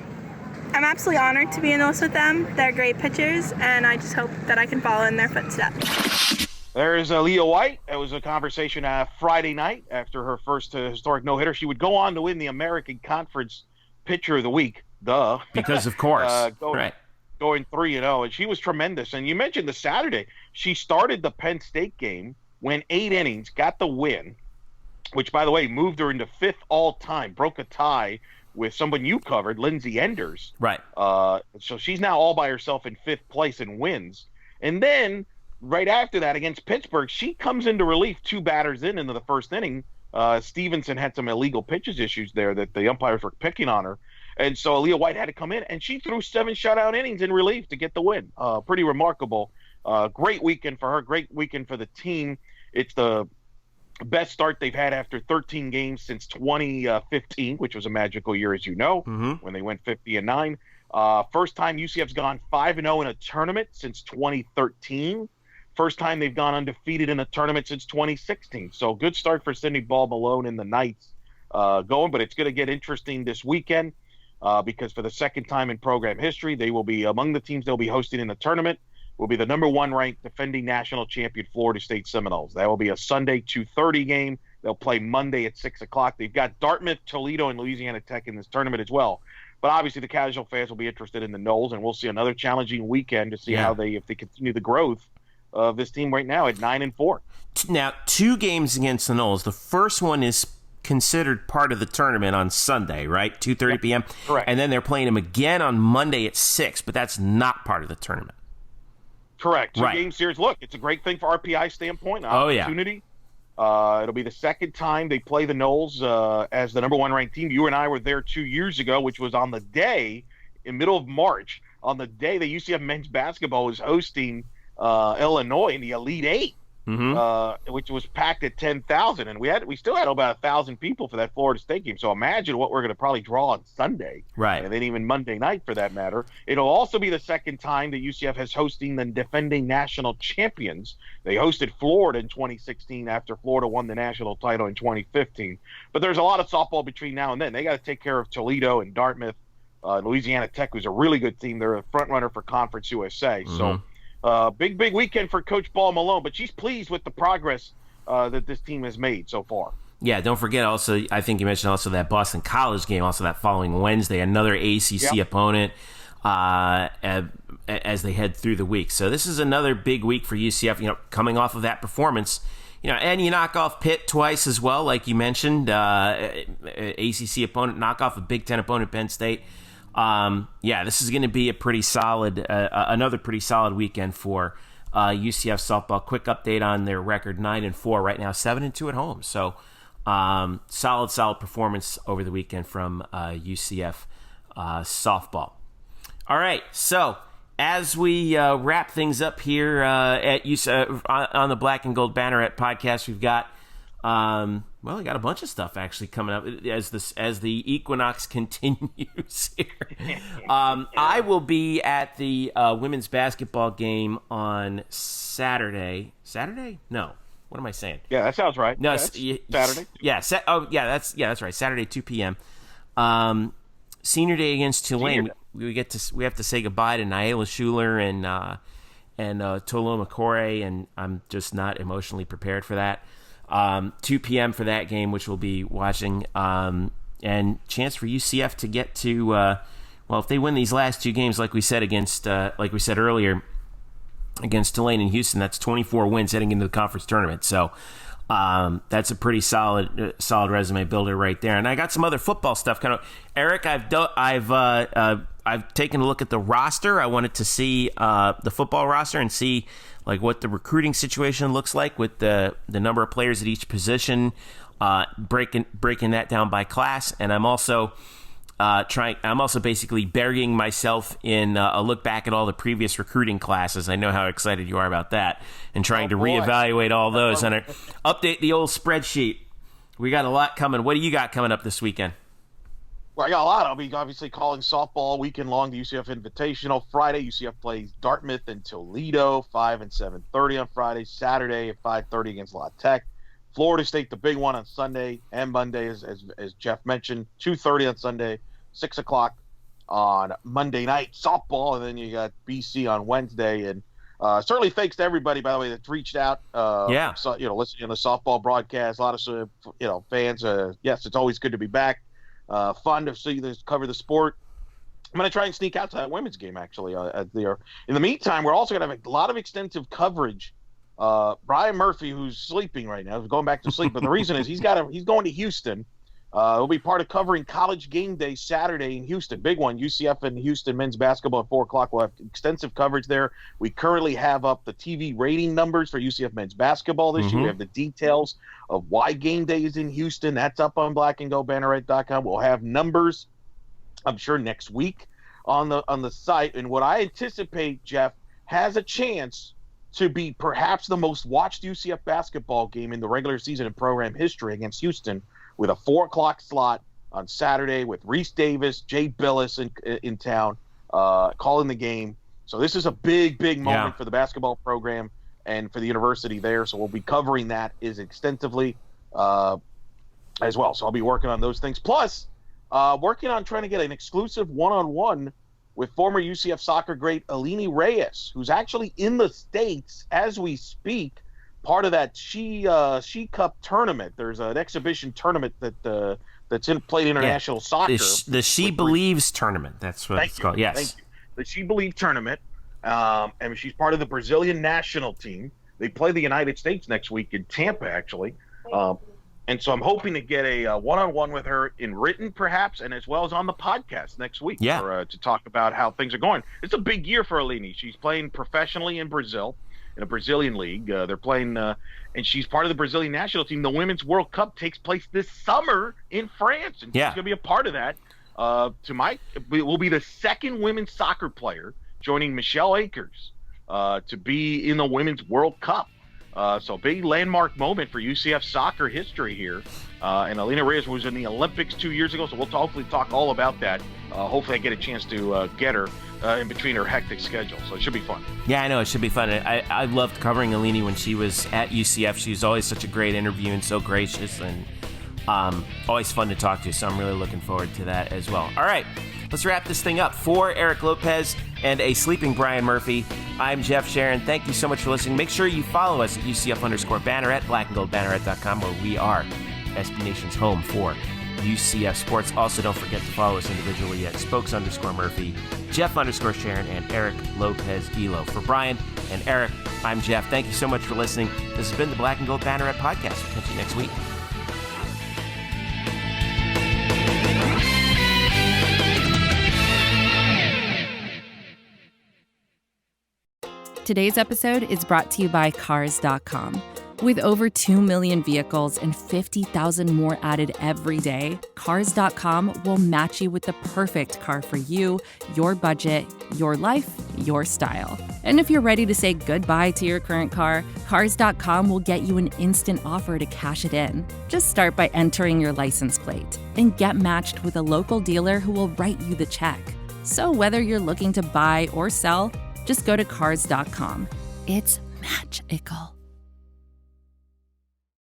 I'm absolutely honored to be in the list with them. They're great pitchers, and I just hope that I can follow in their footsteps. There's Aaliyah White. It was a conversation Friday night after her first historic no-hitter. She would go on to win the American Conference Pitcher of the Week. duh. Because of course, right. Going 3-0, and she was tremendous. And you mentioned the Saturday. She started the Penn State game, went 8 innings, got the win, which, by the way, moved her into 5th all-time, broke a tie with someone you covered, Lindsay Enders. Right. So she's now all by herself in 5th place and wins. And then right after that against Pittsburgh, she comes into relief 2 batters into the first inning. Stevenson had some illegal pitches issues there that the umpires were picking on her. And so Aaliyah White had to come in, and she threw 7 shutout innings in relief to get the win. Pretty remarkable. Great weekend for her, great weekend for the team. It's the best start they've had after 13 games since 2015, which was a magical year, as you know, when they went 50-9. First time UCF's gone 5-0 in a tournament since 2013. First time they've gone undefeated in a tournament since 2016. So good start for Sydney Ball Malone and the Knights going, but it's going to get interesting this weekend. Because for the second time in program history, they will be among the teams they'll be hosting in the tournament will be the number 1 ranked defending national champion Florida State Seminoles. That will be a Sunday 2:30 game. They'll play Monday at 6 o'clock. They've got Dartmouth, Toledo, and Louisiana Tech in this tournament as well. But obviously the casual fans will be interested in the Noles, and we'll see another challenging weekend to see if they continue the growth of this team right now at 9-4. Now, 2 games against the Noles. The first one is considered part of the tournament on Sunday, right? 2:30 p.m. Correct. And then they're playing them again on Monday at 6, but that's not part of the tournament. Correct. Right. 2-game series. Look, it's a great thing for RPI standpoint. Oh, yeah. Opportunity. It'll be the second time they play the Noles as the number 1 ranked team. You and I were there 2 years ago, which was on the day, in middle of March, on the day that UCF men's basketball was hosting Illinois in the Elite Eight. Which was packed at 10,000, and we still had about 1,000 people for that Florida State game. So imagine what we're going to probably draw on Sunday, right? And then even Monday night, for that matter. It'll also be the second time that UCF has hosting the defending national champions. They hosted Florida in 2016 after Florida won the national title in 2015. But there's a lot of softball between now and then. They got to take care of Toledo and Dartmouth. Louisiana Tech, who's a really good team. They're a front runner for Conference USA. So. Big weekend for Coach Ball Malone, but she's pleased with the progress that this team has made so far. Yeah, don't forget also, I think you mentioned also that Boston College game, also that following Wednesday, another ACC opponent as they head through the week. So this is another big week for UCF, coming off of that performance. And you knock off Pitt twice as well, like you mentioned, ACC opponent, knock off a Big Ten opponent, Penn State. This is going to be a pretty solid, another pretty solid weekend for UCF softball. Quick update on their record: 9-4 right now, 7-2 at home. So solid performance over the weekend from UCF softball. All right, so as we wrap things up here at UCF on the Black and Gold Banneret Podcast, we've got. We got a bunch of stuff actually coming up as the equinox continues here. I will be at the women's basketball game on Saturday. Saturday? No. What am I saying? Yeah, that sounds right. No, Saturday. Yeah. That's right. Saturday, 2 p.m. Senior day against Tulane. We have to say goodbye to Nyla Schuler and Tolo McCoy, and I'm just not emotionally prepared for that. 2 p.m. for that game, which we'll be watching, and chance for UCF to get to, if they win these last 2 games, like we said earlier, against Tulane and Houston, that's 24 wins heading into the conference tournament. So that's a pretty solid resume builder right there. And I got some other football stuff. Eric, I've taken a look at the roster. I wanted to see the football roster and see what the recruiting situation looks like with the number of players at each position, breaking that down by class. And I'm also basically burying myself in a look back at all the previous recruiting classes. I know how excited you are about that, and trying to reevaluate all those and update the old spreadsheet. We got a lot coming. What do you got coming up this weekend? Well, I got a lot. I'll be obviously calling softball weekend long, the UCF Invitational. Friday, UCF plays Dartmouth and Toledo, 5 and 7:30 on Friday. Saturday at 5:30 against La Tech. Florida State, the big one on Sunday and Monday, as Jeff mentioned. 2:30 on Sunday, 6 o'clock on Monday night. Softball, and then you got BC on Wednesday. And certainly thanks to everybody, by the way, that's reached out. Listening to the softball broadcast. A lot of fans. Yes, it's always good to be back. Fun to see this cover the sport. I'm going to try and sneak out to that women's game, actually, there. In the meantime, we're also going to have a lot of extensive coverage. Brian Murphy, who's sleeping right now, is going back to sleep. But the reason is he's going to Houston. He'll be part of covering College GameDay Saturday in Houston. Big one, UCF and Houston men's basketball at 4 o'clock. We'll have extensive coverage there. We currently have up the TV rating numbers for UCF men's basketball this year. We have the details of why GameDay is in Houston. That's up on blackandgoldbanneret.com. We'll have numbers, I'm sure, next week on the site. And what I anticipate, Jeff, has a chance to be perhaps the most watched UCF basketball game in the regular season in program history against Houston, with a 4 o'clock slot on Saturday with Reese Davis, Jay Billis in town calling the game. So this is a big moment for the basketball program and for the university there. So we'll be covering that extensively as well. So I'll be working on those things. Plus, working on trying to get an exclusive one-on-one with former UCF soccer great Alini Reyes, who's actually in the States as we speak, part of that She Cup tournament. There's an exhibition tournament that's played international soccer. The She Believes tournament. That's what it's called. Yes. Thank you. The She Believes tournament. And she's part of the Brazilian national team. They play the United States next week in Tampa, actually. And so I'm hoping to get a one-on-one with her in written, perhaps, and as well as on the podcast next week to talk about how things are going. It's a big year for Alini. She's playing professionally in Brazil, in a Brazilian league. They're playing, and she's part of the Brazilian national team. The Women's World Cup takes place this summer in France, and she's going to be a part of that. Will be the second women's soccer player joining Michelle Akers to be in the Women's World Cup. So big landmark moment for UCF soccer history here. And Alini Reyes was in the Olympics 2 years ago, so we'll hopefully talk all about that. Hopefully I get a chance to get her in between her hectic schedule. So it should be fun. Yeah, I know. It should be fun. I loved covering Alini when she was at UCF. She was always such a great interview and so gracious and always fun to talk to. So I'm really looking forward to that as well. All right, let's wrap this thing up. For Eric Lopez and a sleeping Brian Murphy, I'm Jeff Sharon. Thank you so much for listening. Make sure you follow us at UCF_Banneret, blackandgoldbanneret.com, where we are SB Nation's home for UCF sports. Also, don't forget to follow us individually at Spokes_Murphy, Jeff_Sharon, and Eric Lopez Elo. For Brian and Eric, I'm Jeff. Thank you so much for listening. This has been the Black and Gold Banneret Podcast. We'll catch you next week. Today's episode is brought to you by Cars.com. With over 2 million vehicles and 50,000 more added every day, Cars.com will match you with the perfect car for you, your budget, your life, your style. And if you're ready to say goodbye to your current car, Cars.com will get you an instant offer to cash it in. Just start by entering your license plate and get matched with a local dealer who will write you the check. So whether you're looking to buy or sell, just go to Cars.com. It's magical.